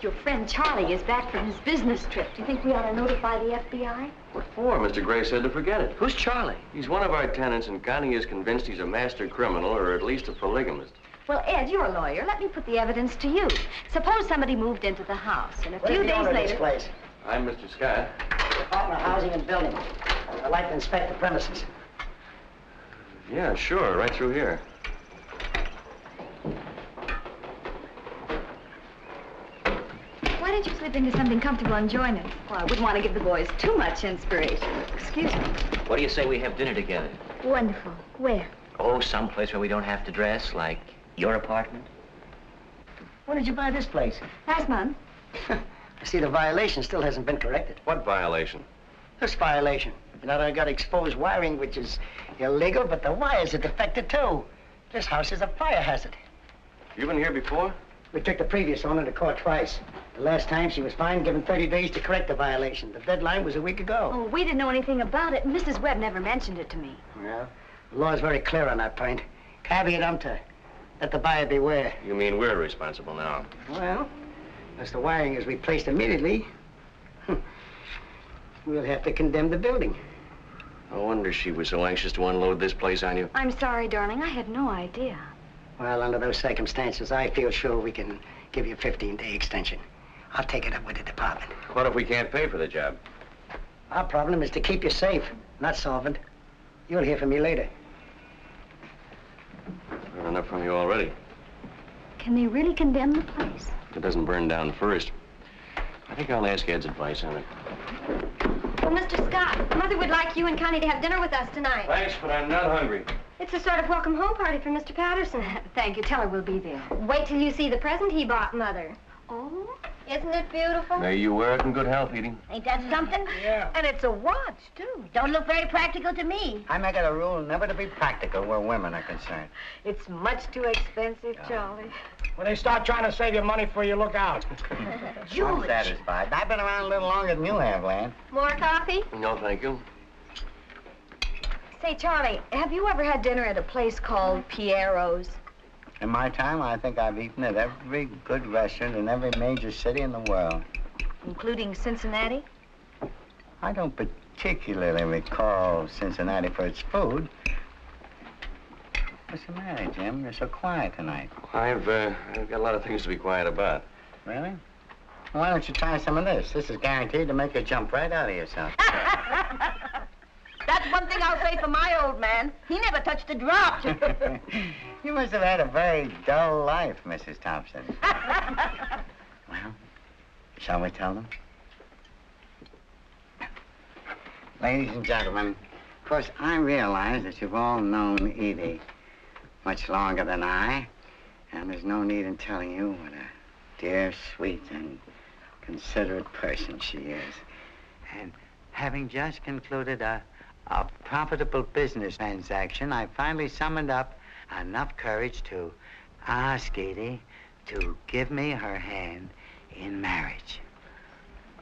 your friend Charlie is back from his business trip. Do you think we ought to notify the FBI? What for? Mr. Gray said to forget it. Who's Charlie? He's one of our tenants, and Connie is convinced he's a master criminal, or at least a polygamist. Well, Ed, you're a lawyer. Let me put the evidence to you. Suppose somebody moved into the house, and a few days later... place? I'm Mr. Scott. Department of Housing and Building. I'd like to inspect the premises. Yeah, sure, right through here. Why don't you slip into something comfortable and join us? Well, I wouldn't want to give the boys too much inspiration. Excuse me. What do you say we have dinner together? Wonderful. Where? Oh, someplace where we don't have to dress, like your apartment. When did you buy this place? Last month. I see the violation still hasn't been corrected. What violation? This violation. You know, I got exposed wiring, which is illegal, but the wires are defective, too. This house is a fire hazard. You been here before? We took the previous owner to court twice. The last time she was fined, given 30 days to correct the violation. The deadline was a week ago. Oh, we didn't know anything about it. Mrs. Webb never mentioned it to me. Well, the law is very clear on that point. Caveat emptor. Let the buyer beware. You mean we're responsible now? Well, as the wiring is replaced immediately, we'll have to condemn the building. No wonder she was so anxious to unload this place on you. I'm sorry, darling. I had no idea. Well, under those circumstances, I feel sure we can give you a 15-day extension. I'll take it up with the department. What if we can't pay for the job? Our problem is to keep you safe, not solvent. You'll hear from me later. I've heard enough from you already. Can they really condemn the place? If it doesn't burn down first. I think I'll ask Ed's advice on it. Well, Mr. Scott, Mother would like you and Connie to have dinner with us tonight. Thanks, but I'm not hungry. It's a sort of welcome home party for Mr. Patterson. Thank you. Tell her we'll be there. Wait till you see the present he bought, Mother. Oh? Isn't it beautiful? May you wear it in good health, Edie. Ain't that something? Yeah. And it's a watch, too. Don't look very practical to me. I make it a rule never to be practical where women are concerned. It's much too expensive, Charlie. When they start trying to save you money for you, look out. I'm satisfied. I've been around a little longer than you have, Lan. More coffee? No, thank you. Say, Charlie, have you ever had dinner at a place called Piero's? In my time, I think I've eaten at every good restaurant in every major city in the world. Including Cincinnati? I don't particularly recall Cincinnati for its food. What's the matter, Jim? You're so quiet tonight. I've got a lot of things to be quiet about. Really? Well, why don't you try some of this? This is guaranteed to make you jump right out of yourself. That's one thing I'll say for my old man. He never touched a drop. You must have had a very dull life, Mrs. Thompson. Well, shall we tell them? Ladies and gentlemen, of course, I realize that you've all known Edie much longer than I, and there's no need in telling you what a dear, sweet, and considerate person she is. And having just concluded a profitable business transaction, I finally summoned up enough courage to ask Edie to give me her hand in marriage.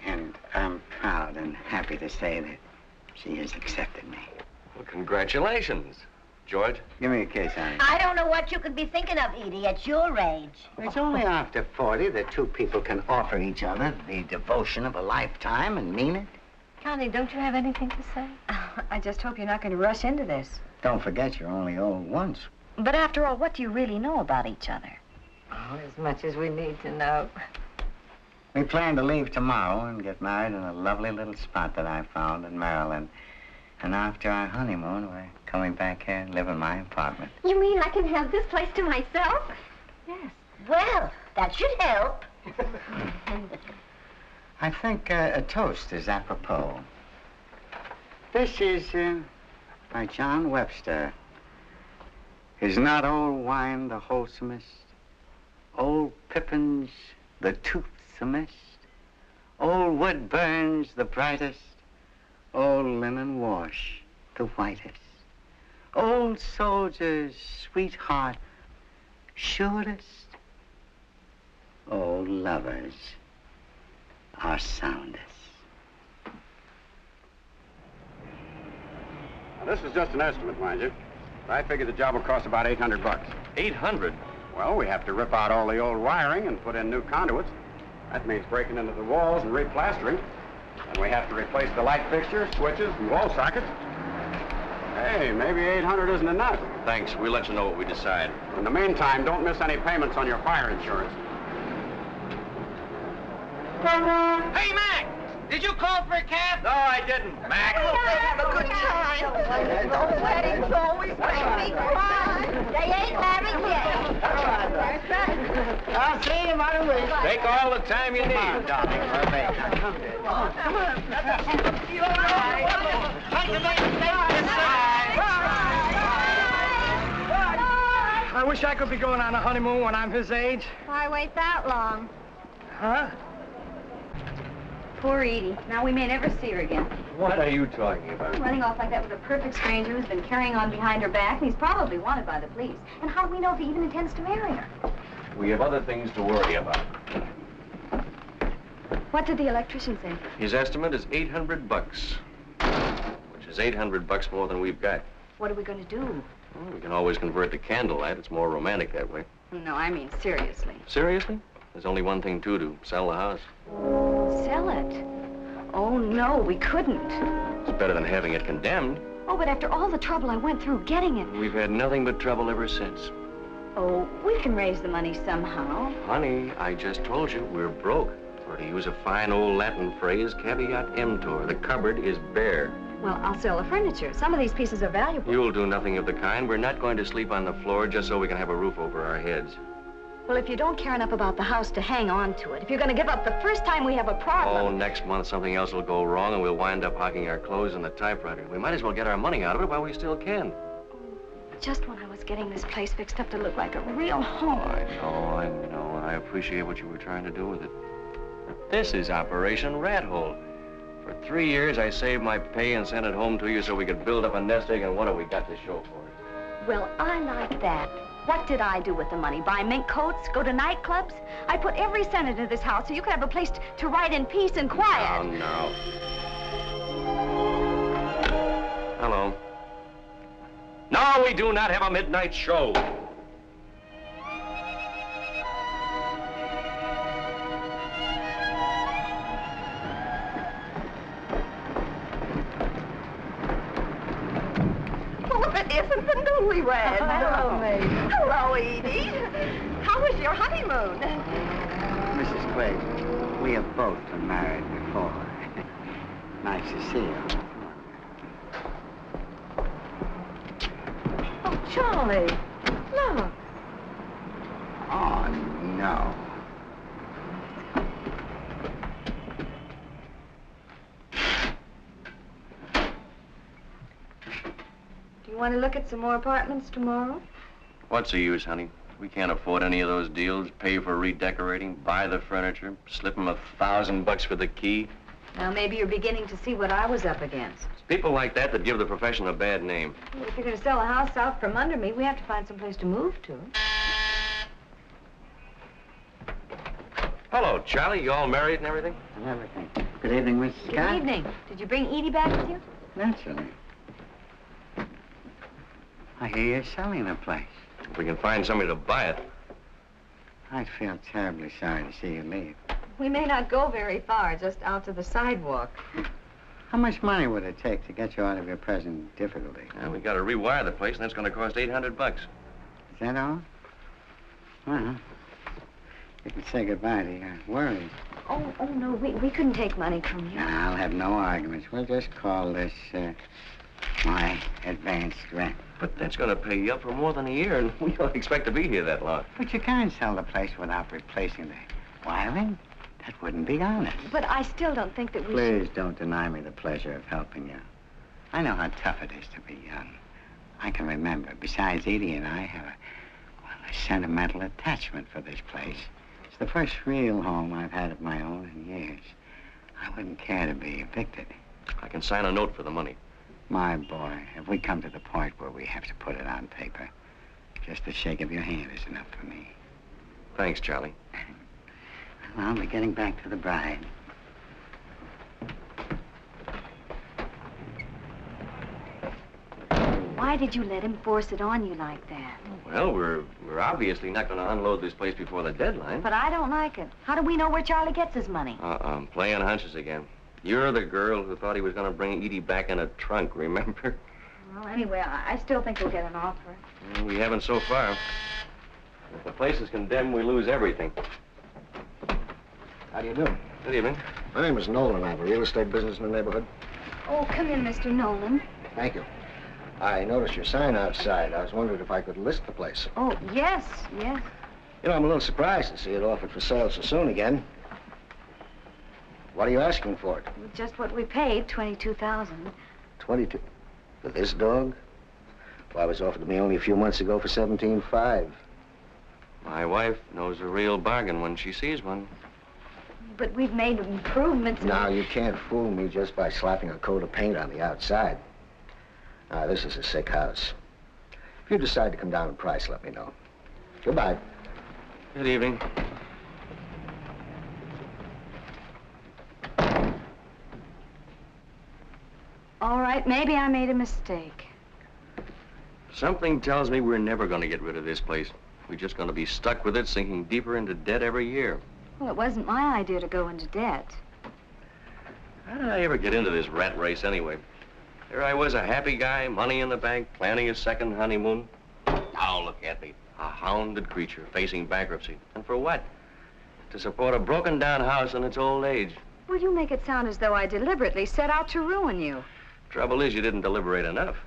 And I'm proud and happy to say that she has accepted me. Well, congratulations. George? Give me a kiss, honey. I don't know what you could be thinking of, Edie, at your age. It's only after 40 that two people can offer each other the devotion of a lifetime and mean it. Connie, don't you have anything to say? I just hope you're not going to rush into this. Don't forget you're only old once. But after all, what do you really know about each other? Oh, as much as we need to know. We plan to leave tomorrow and get married in a lovely little spot that I found in Maryland. And after our honeymoon, we're coming back here and live in my apartment. You mean I can have this place to myself? Yes. Well, that should help. I think a toast is apropos. This is by John Webster. Is not old wine the wholesomest? Old Pippin's the toothsomest? Old wood burns the brightest? Old linen wash the whitest? Old soldier's sweetheart surest? Old lovers are soundest. Now, this is just an estimate, mind you. I figure the job will cost about $800. 800? Well, we have to rip out all the old wiring and put in new conduits. That means breaking into the walls and replastering. And we have to replace the light fixtures, switches, and wall sockets. Hey, maybe 800 isn't enough. Thanks. We'll let you know what we decide. In the meantime, don't miss any payments on your fire insurance. Hey, Mac! Did you call for a cab? No, I didn't. Mac! Have a good time. Those weddings always make me cry. They ain't married yet. I'll see you right away. Take all the time you need. Come on, darling. Come on. You all right? I wish I could be going on a honeymoon when I'm his age. Why wait that long? Huh? Poor Edie. Now we may never see her again. What are you talking about? Running off like that with a perfect stranger who's been carrying on behind her back, and he's probably wanted by the police. And how do we know if he even intends to marry her? We have other things to worry about. What did the electrician say? His estimate is $800, which is $800 more than we've got. What are we going to do? Well, we can always convert the candlelight. It's more romantic that way. No, I mean seriously. Seriously? There's only one thing to do. Sell the house. Sell it? Oh, no, we couldn't. It's better than having it condemned. Oh, but after all the trouble I went through getting it... We've had nothing but trouble ever since. Oh, we can raise the money somehow. Honey, I just told you, we're broke. Or to use a fine old Latin phrase, caveat emptor. The cupboard is bare. Well, I'll sell the furniture. Some of these pieces are valuable. You'll do nothing of the kind. We're not going to sleep on the floor just so we can have a roof over our heads. Well, if you don't care enough about the house to hang on to it, if you're going to give up the first time we have a problem... Oh, next month something else will go wrong and we'll wind up hocking our clothes in the typewriter. We might as well get our money out of it while we still can. Just when I was getting this place fixed up to look like a real home. I know, and I appreciate what you were trying to do with it. But this is Operation Rat Hole. For 3 years, I saved my pay and sent it home to you so we could build up a nest egg, and what have we got to show for it? Well, I like that. What did I do with the money? Buy mink coats? Go to nightclubs? I put every cent into this house so you could have a place to write in peace and quiet. Oh, no. Hello. No, we do not have a midnight show. Isn't the newlywed? Hello, Mary. Hello, Edie. How was your honeymoon? Mrs. Quaid, we have both been married before. Nice to see you. Oh, Charlie, look. Oh, no. Do you want to look at some more apartments tomorrow? What's the use, honey? We can't afford any of those deals. Pay for redecorating, buy the furniture, slip them $1,000 for the key. Now, maybe you're beginning to see what I was up against. It's people like that that give the profession a bad name. Well, if you're going to sell a house out from under me, we have to find some place to move to. Hello, Charlie. You all married and everything? Everything. Good evening, Mrs. Scott. Good evening. Did you bring Edie back with you? Naturally. I hear you're selling the place. If we can find somebody to buy it. I'd feel terribly sorry to see you leave. We may not go very far, just out to the sidewalk. How much money would it take to get you out of your present difficulty? Well, we got to rewire the place, and that's going to cost $800. Is that all? Well, you can say goodbye to your worries. Oh, no, we couldn't take money from you. I'll have no arguments. We'll just call this, my advanced rent. But that's going to pay you up for more than a year, and we don't expect to be here that long. But you can't sell the place without replacing the wiring. That wouldn't be honest. But I still don't think that we Please don't deny me the pleasure of helping you. I know how tough it is to be young. I can remember, besides Edie and I have a sentimental attachment for this place. It's the first real home I've had of my own in years. I wouldn't care to be evicted. I can sign a note for the money. My boy, if we come to the point where we have to put it on paper, just the shake of your hand is enough for me. Thanks, Charlie. Well, I'll be getting back to the bride. Why did you let him force it on you like that? Well, we're obviously not going to unload this place before the deadline. But I don't like it. How do we know where Charlie gets his money? Playing hunches again. You're the girl who thought he was going to bring Edie back in a trunk, remember? Well, anyway, I still think we'll get an offer. Well, we haven't so far. If the place is condemned, we lose everything. How do you do? Good evening. My name is Nolan. I have a real estate business in the neighborhood. Oh, come in, Mr. Nolan. Thank you. I noticed your sign outside. I was wondering if I could list the place. Oh, yes. You know, I'm a little surprised to see it offered for sale so soon again. What are you asking for it? Just what we paid, $22,000. 22. For this dog? Well, it was offered to me only a few months ago for $17,500. My wife knows a real bargain when she sees one. But we've made improvements. Now, you can't fool me just by slapping a coat of paint on the outside. Now, this is a sick house. If you decide to come down in price, let me know. Goodbye. Good evening. All right, maybe I made a mistake. Something tells me we're never going to get rid of this place. We're just going to be stuck with it, sinking deeper into debt every year. Well, it wasn't my idea to go into debt. How did I ever get into this rat race anyway? There I was, a happy guy, money in the bank, planning a second honeymoon. Now look at me, a hounded creature facing bankruptcy. And for what? To support a broken-down house in its old age. Well, you make it sound as though I deliberately set out to ruin you. Trouble is, you didn't deliberate enough.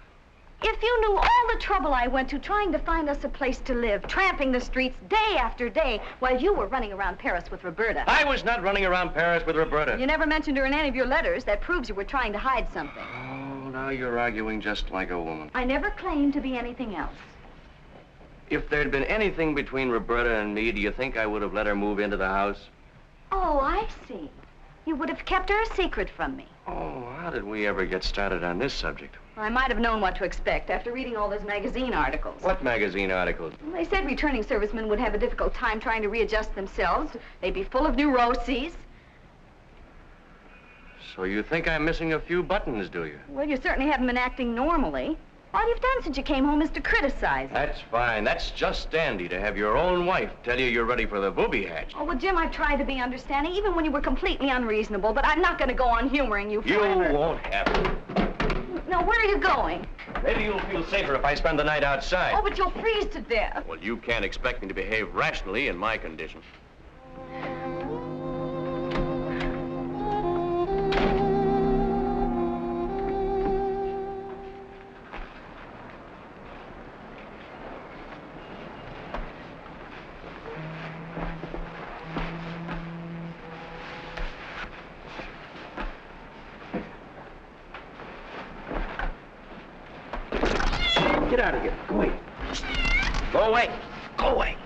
If you knew all the trouble I went to trying to find us a place to live, tramping the streets day after day, while you were running around Paris with Roberta. I was not running around Paris with Roberta. You never mentioned her in any of your letters. That proves you were trying to hide something. Oh, now you're arguing just like a woman. I never claimed to be anything else. If there'd been anything between Roberta and me, do you think I would have let her move into the house? Oh, I see. You would have kept her a secret from me. Oh, how did we ever get started on this subject? I might have known what to expect after reading all those magazine articles. What magazine articles? Well, they said returning servicemen would have a difficult time trying to readjust themselves. They'd be full of neuroses. So you think I'm missing a few buttons, do you? Well, you certainly haven't been acting normally. All you've done since you came home is to criticize. That's fine. That's just dandy to have your own wife tell you you're ready for the booby hatch. Oh, well, Jim, I've tried to be understanding, even when you were completely unreasonable, but I'm not going to go on humoring you You forever. won't have it. Now, where are you going? Maybe you'll feel safer if I spend the night outside. Oh, but you'll freeze to death. Well, you can't expect me to behave rationally in my condition. Get out of here. Go away. Go away. Go away.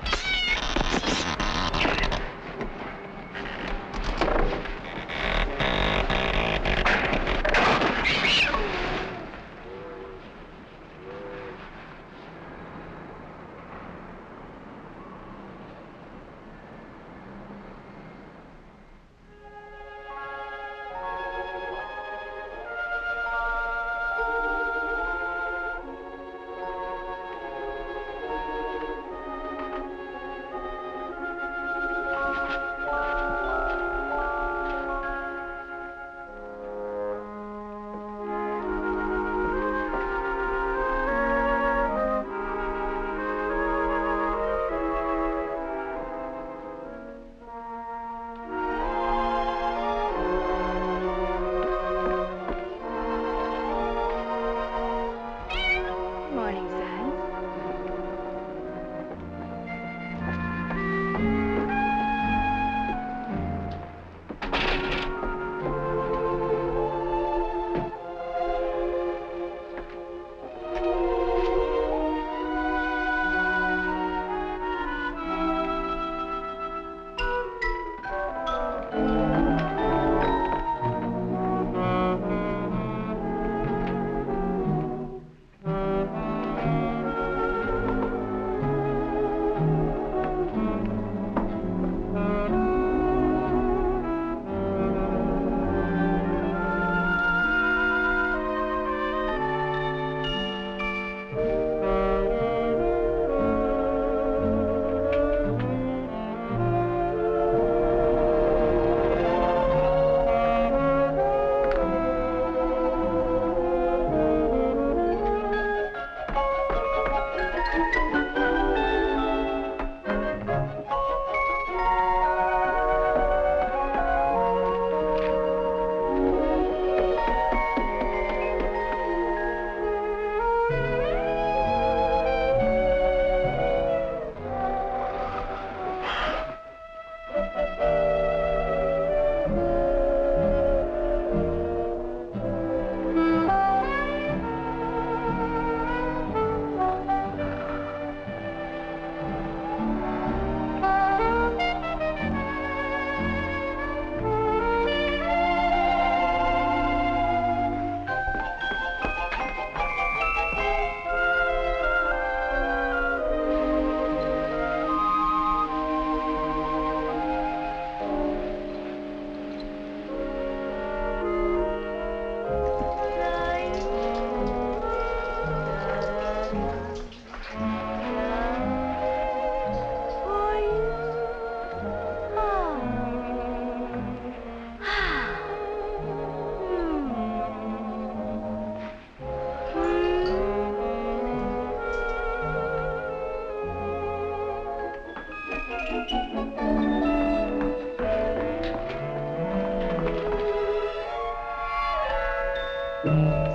Morning, son.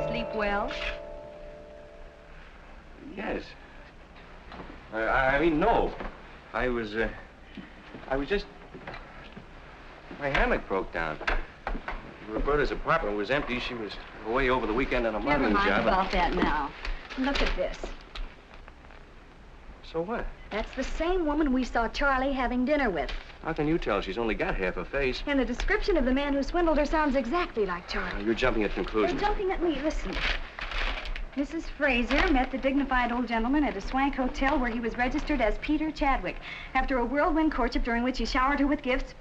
Sleep well? Yes. I mean, no. I was just... My hammock broke down. Roberta's apartment was empty. She was away over the weekend on a Never modeling mind job. about that now. Look at this. So what? That's the same woman we saw Charlie having dinner with. How can you tell? She's only got half a face. And the description of the man who swindled her sounds exactly like Charlie. You're jumping at They're conclusions. jumping at me. Listen. Mrs. Fraser met the dignified old gentleman at a swank hotel where he was registered as Peter Chadwick. After a whirlwind courtship during which he showered her with gifts,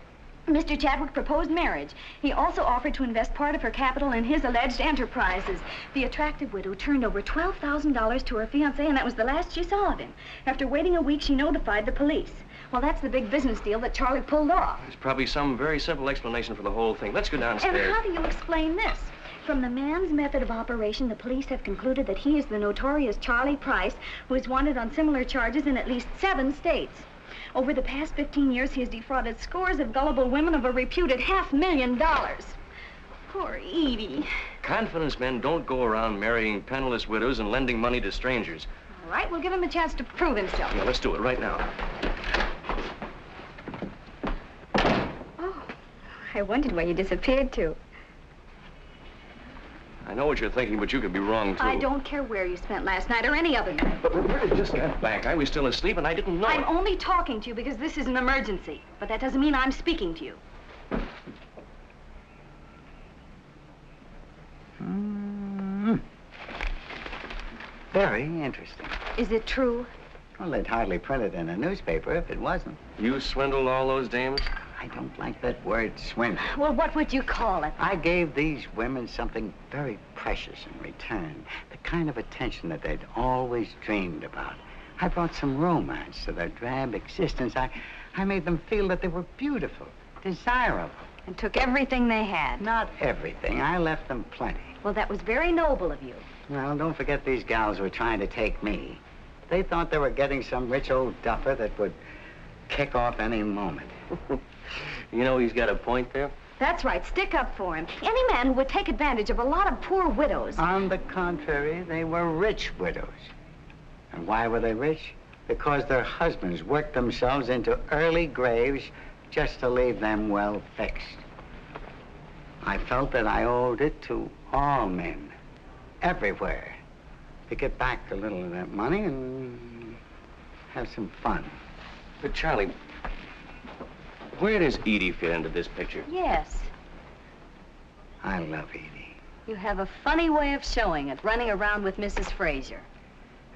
Mr. Chadwick proposed marriage. He also offered to invest part of her capital in his alleged enterprises. The attractive widow turned over $12,000 to her fiancé, and that was the last she saw of him. After waiting a week, she notified the police. Well, that's the big business deal that Charlie pulled off. There's probably some very simple explanation for the whole thing. Let's go downstairs. And how do you explain this? From the man's method of operation, the police have concluded that he is the notorious Charlie Price, who is wanted on similar charges in at least 7 states. Over the past 15 years, he has defrauded scores of gullible women of a reputed $500,000. Poor Edie. Confidence men don't go around marrying penniless widows and lending money to strangers. All right, we'll give him a chance to prove himself. Yeah, let's do it right now. Oh, I wondered where you disappeared to. I know what you're thinking, but you could be wrong, too. I don't care where you spent last night or any other night. But Roberta just got back. I was still asleep, and I didn't know I'm it. only talking to you because this is an emergency. But that doesn't mean I'm speaking to you. Very interesting. Is it true? Well, they'd hardly print it in a newspaper if it wasn't. You swindled all those dames? I don't like that word, swindle. Well, what would you call it? I gave these women something very precious in return. The kind of attention that they'd always dreamed about. I brought some romance to their drab existence. I made them feel that they were beautiful, desirable. And took everything they had. Not everything. I left them plenty. Well, that was very noble of you. Well, don't forget these gals were trying to take me. They thought they were getting some rich old duffer that would kick off any moment. You know, he's got a point there. That's right. Stick up for him. Any man who would take advantage of a lot of poor widows. On the contrary, they were rich widows. And why were they rich? Because their husbands worked themselves into early graves just to leave them well fixed. I felt that I owed it to all men, everywhere, to get back a little of that money and have some fun. But, Charlie, where does Edie fit into this picture? Yes. I love Edie. You have a funny way of showing it, running around with Mrs. Fraser.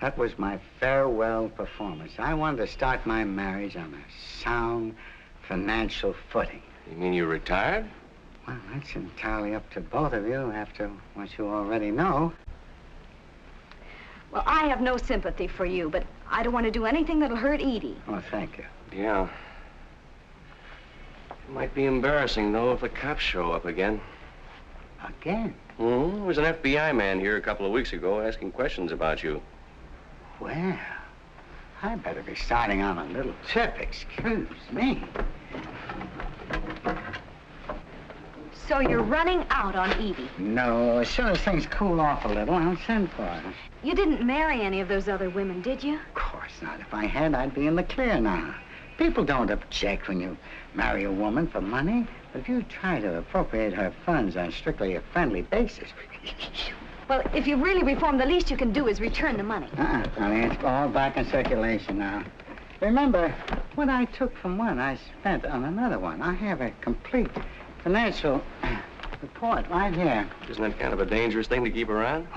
That was my farewell performance. I wanted to start my marriage on a sound financial footing. You mean you retired? Well, that's entirely up to both of you after what you already know. Well, I have no sympathy for you, but I don't want to do anything that'll hurt Edie. Oh, thank you. Yeah. It might be embarrassing, though, if the cops show up again. Again? Mm-hmm. There was an FBI man here a couple of weeks ago asking questions about you. Well, I better be starting on a little trip, excuse me. So you're running out on Edie? No, as soon as things cool off a little, I'll send for her. You didn't marry any of those other women, did you? Of course not. If I had, I'd be in the clear now. People don't object when you marry a woman for money. But if you try to appropriate her funds on strictly a friendly basis... Well, if you really reform, the least you can do is return the money. Honey, it's all back in circulation now. Remember, what I took from one, I spent on another one. I have a complete financial report right here. Isn't that kind of a dangerous thing to keep around?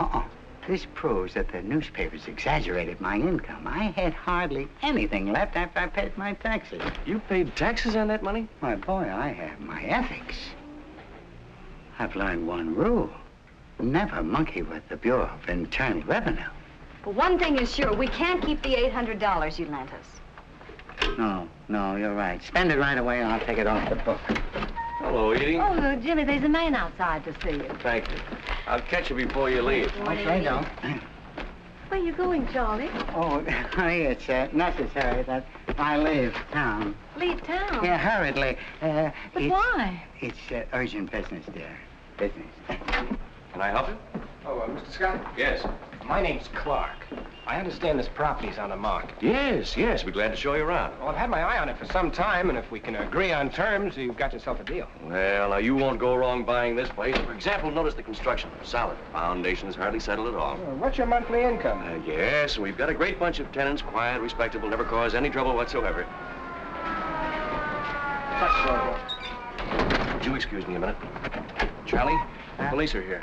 This proves that the newspapers exaggerated my income. I had hardly anything left after I paid my taxes. You paid taxes on that money? My boy, I have my ethics. I've learned one rule. Never monkey with the Bureau of Internal Revenue. Well, one thing is sure, we can't keep the $800 you lent us. No, you're right. Spend it right away and I'll take it off the book. Hello, Edie. Oh, Jimmy, there's a man outside to see you. Thank you. I'll catch you before you leave. Okay, no. Where are you going, Charlie? Oh, honey, it's necessary that I leave town. Leave town? Yeah, hurriedly. But why? It's urgent business, dear. Business. Can I help you? Oh, Mr. Scott? Yes. My name's Clark. I understand this property's on the market. Yes, we're glad to show you around. Well, I've had my eye on it for some time, and if we can agree on terms, you've got yourself a deal. Well, now, you won't go wrong buying this place. For example, notice the construction. Solid. Foundation's hardly settled at all. What's your monthly income? Yes, we've got a great bunch of tenants, quiet, respectable, never cause any trouble whatsoever. Would you excuse me a minute? Charlie, the police are here.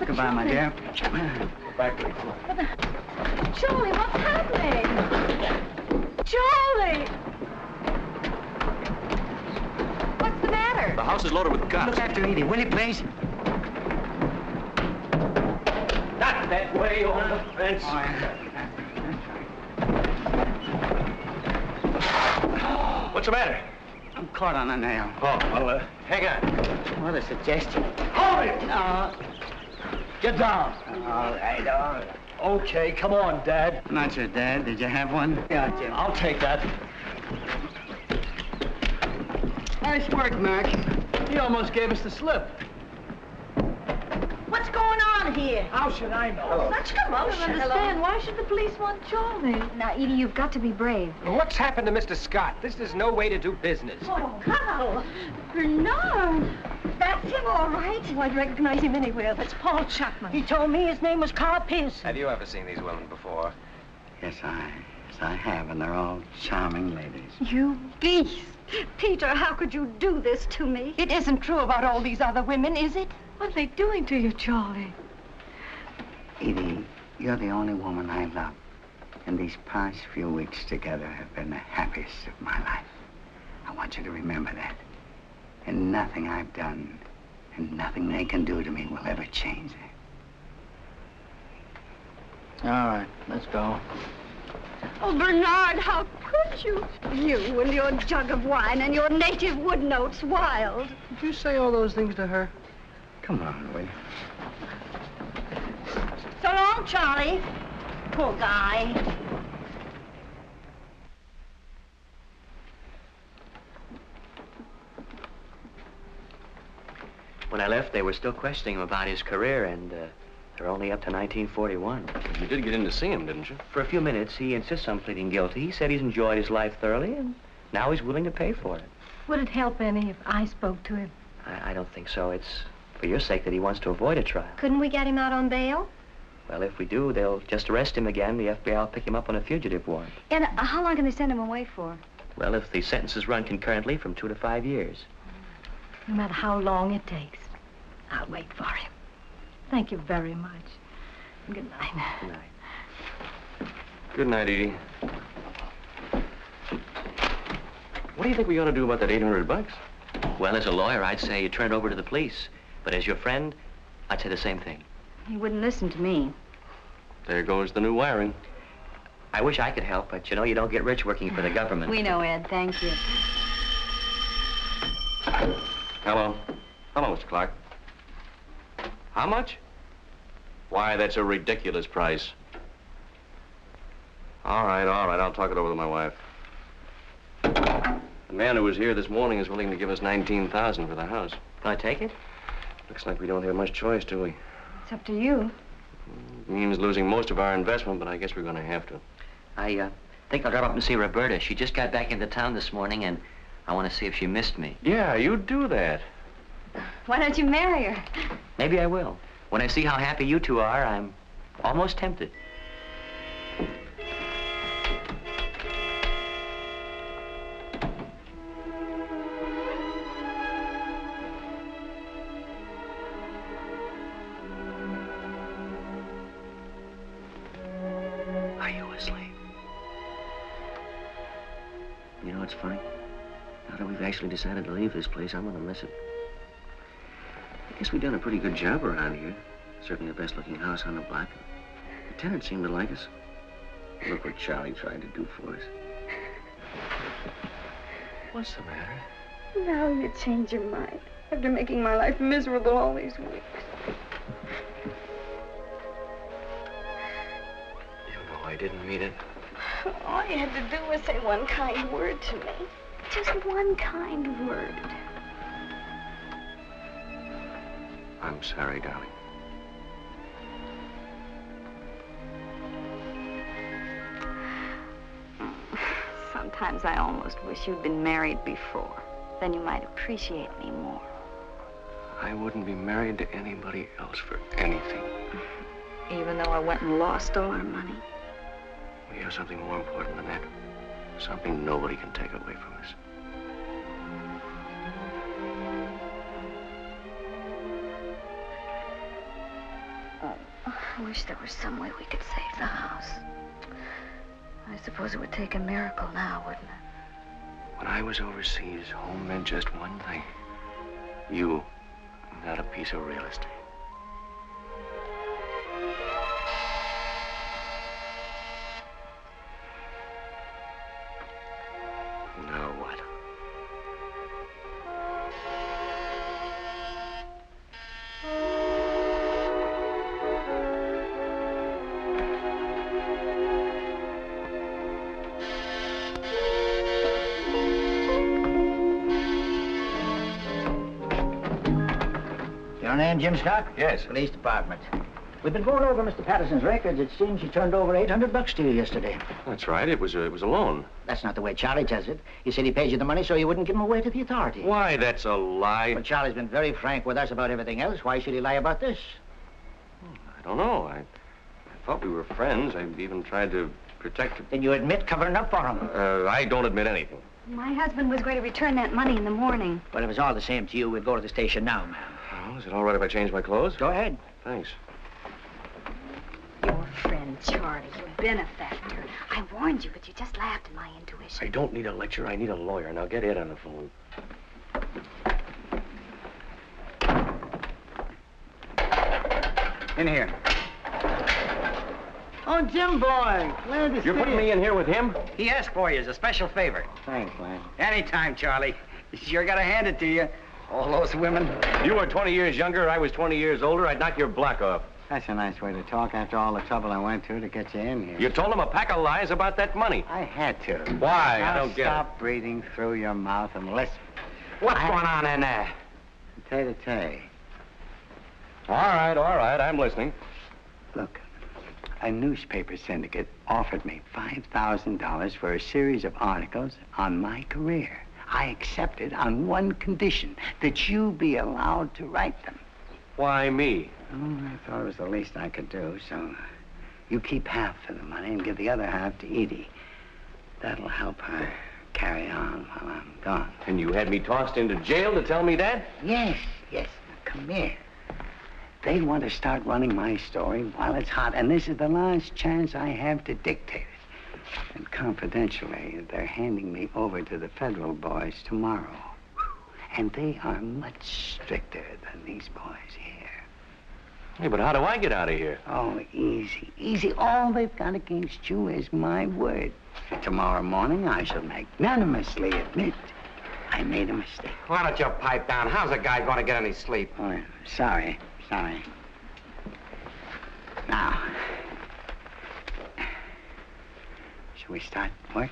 Goodbye, my dear. Go back, please. Charlie, what's happening? Charlie! What's the matter? The house is loaded with cops. Look after Edie, will you, please? Not that way on the fence. Oh, yeah. What's the matter? I'm caught on a nail. Oh, well, hang on. What a suggestion. Hold it! No. Get down. All right. Okay, come on, Dad. Not your dad. Did you have one? Yeah, Jim. I'll take that. Nice work, Mac. He almost gave us the slip. What's going on here? How should I know? Such I don't commotion. understand. Why should the police want Charlie? Now, Edie, you've got to be brave. What's happened to Mr. Scott? This is no way to do business. Oh, Carl. Bernard. That's him, all right. Oh, I'd recognize him anywhere. That's Paul Chapman. He told me his name was Carl Pearson. Have you ever seen these women before? Yes, I have, and they're all charming ladies. You beast! Peter, how could you do this to me? It isn't true about all these other women, is it? What are they doing to you, Charlie? Edie, you're the only woman I love. And these past few weeks together have been the happiest of my life. I want you to remember that. And nothing I've done and nothing they can do to me will ever change that. All right, let's go. Oh, Bernard, how could you? You and your jug of wine and your native wood notes wild. Did you say all those things to her? Come on, will you? So long, Charlie. Poor guy. When I left, they were still questioning him about his career, and they're only up to 1941. But you did get in to see him, didn't you? For a few minutes, he insists on pleading guilty. He said he's enjoyed his life thoroughly, and now he's willing to pay for it. Would it help any if I spoke to him? I don't think so. It's for your sake that he wants to avoid a trial. Couldn't we get him out on bail? Well, if we do, they'll just arrest him again. The FBI will pick him up on a fugitive warrant. And how long can they send him away for? Well, if the sentences run concurrently, from 2 to 5 years. No matter how long it takes, I'll wait for him. Thank you very much. Good night. Good night. Good night, Edie. What do you think we ought to do about that $800? Well, as a lawyer, I'd say you turn it over to the police. But as your friend, I'd say the same thing. He wouldn't listen to me. There goes the new wiring. I wish I could help, but you know you don't get rich working for the government. We know, Ed. Thank you. Hello. Hello, Mr. Clark. How much? Why, that's a ridiculous price. All right, I'll talk it over with my wife. The man who was here this morning is willing to give us $19,000 for the house. Can I take it? Looks like we don't have much choice, do we? It's up to you. It means losing most of our investment, but I guess we're going to have to. I think I'll drop up and see Roberta. She just got back into town this morning, and I want to see if she missed me. Yeah, you do that. Why don't you marry her? Maybe I will. When I see how happy you two are, I'm almost tempted. Are you asleep? You know, it's funny. Now that we've actually decided to leave this place, I'm gonna miss it. I guess we've done a pretty good job around here. Certainly the best looking house on the block. The tenants seem to like us. Look what Charlie tried to do for us. What's the matter? Now you change your mind after making my life miserable all these weeks. You know I didn't mean it. All you had to do was say one kind word to me. Just one kind word. I'm sorry, darling. Sometimes I almost wish you'd been married before. Then you might appreciate me more. I wouldn't be married to anybody else for anything. Even though I went and lost all our money. We have something more important than that. Something nobody can take away from us. I wish there was some way we could save the house. I suppose it would take a miracle now, wouldn't it? When I was overseas, home meant just one thing. You, not a piece of real estate. Now what? Your name, Jim Scott? Yes. Police Department. We've been going over Mr. Patterson's records. It seems he turned over $800 to you yesterday. That's right. It was a loan. That's not the way Charlie tells it. He said he paid you the money so you wouldn't give him away to the authorities. Why, that's a lie. But Charlie's been very frank with us about everything else. Why should he lie about this? I don't know. I thought we were friends. I even tried to protect him. Then you admit covering up for him. I don't admit anything. My husband was going to return that money in the morning. Well, if it's all the same to you, we'll go to the station now, ma'am. Oh, is it all right if I change my clothes? Go ahead. Thanks. Your friend, Charlie, your benefactor. I warned you, but you just laughed at my intuition. I don't need a lecture. I need a lawyer. Now get Ed on the phone. In here. Oh, Jim boy. Glad to see You're putting me in here with him? He asked for you as a special favor. Thanks, man. Anytime, Charlie. Sure gotta hand it to you. All those women. You were 20 years younger. I was 20 years older. I'd knock your block off. That's a nice way to talk after all the trouble I went to get you in here. You told him a pack of lies about that money. I had to. Why? Now I don't get it. Stop breathing through your mouth and listen. What's going on in there? Tay-to-tay. All right. I'm listening. Look, a newspaper syndicate offered me $5,000 for a series of articles on my career. I accepted on one condition, that you be allowed to write them. Why me? Oh, I thought it was the least I could do, so you keep half of the money and give the other half to Edie. That'll help her carry on while I'm gone. And you had me tossed into jail to tell me that? Yes. Now, come here. They want to start running my story while it's hot, and this is the last chance I have to dictate it. And confidentially, they're handing me over to the federal boys tomorrow. And they are much stricter than these boys here. Hey, but how do I get out of here? Oh, easy. All they've got against you is my word. Tomorrow morning, I shall magnanimously admit I made a mistake. Why don't you pipe down? How's a guy going to get any sleep? Oh, sorry. Now, shall we start work?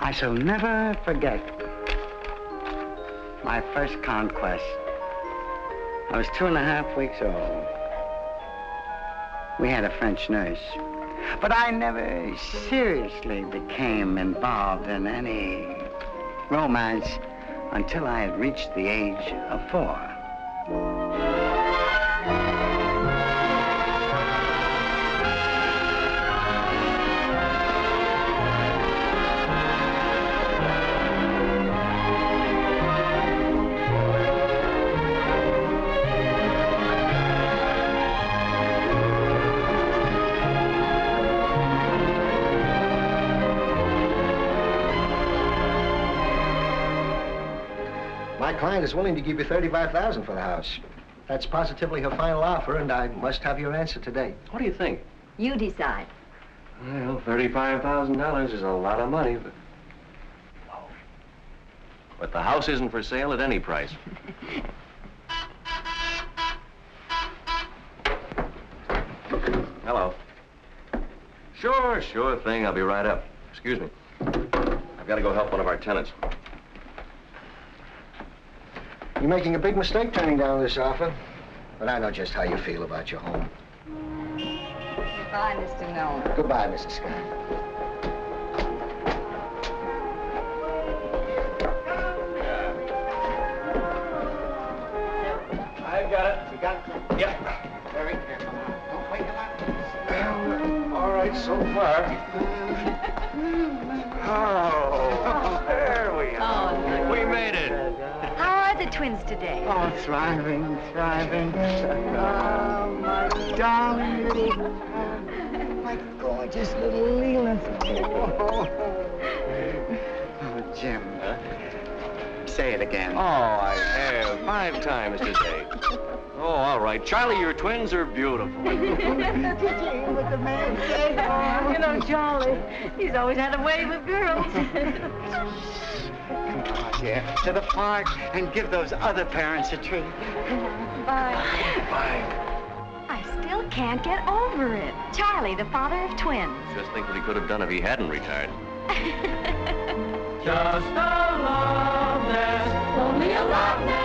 I shall never forget my first conquest. I was 2.5 weeks old. We had a French nurse. But I never seriously became involved in any romance until I had reached the age of 4. My client is willing to give you $35,000 for the house. That's positively her final offer, and I must have your answer today. What do you think? You decide. Well, $35,000 is a lot of money, but... But the house isn't for sale at any price. Hello. Sure thing. I'll be right up. Excuse me. I've got to go help one of our tenants. You're making a big mistake turning down this offer, but I know just how you feel about your home. Goodbye, Mr. Nolan. Goodbye, Mrs. Scott. I've got it. You got it? Yep. Very careful now. Don't wake him up. All right, so far. Oh, there we are. We made it. Oh, the twins today? Oh, thriving, thriving. Oh, my darling little, my gorgeous little Leland. Oh, Jim. Say it again. Oh, I have 5 times today. Oh, all right. Charlie, your twins are beautiful. Did you hear what the man said? Oh. You know, Charlie, he's always had a way with girls. Come on, dear, to the park and give those other parents a treat. Bye. Bye. I still can't get over it. Charlie, the father of twins. Just think what he could have done if he hadn't retired. Just a love nest, only a love nest.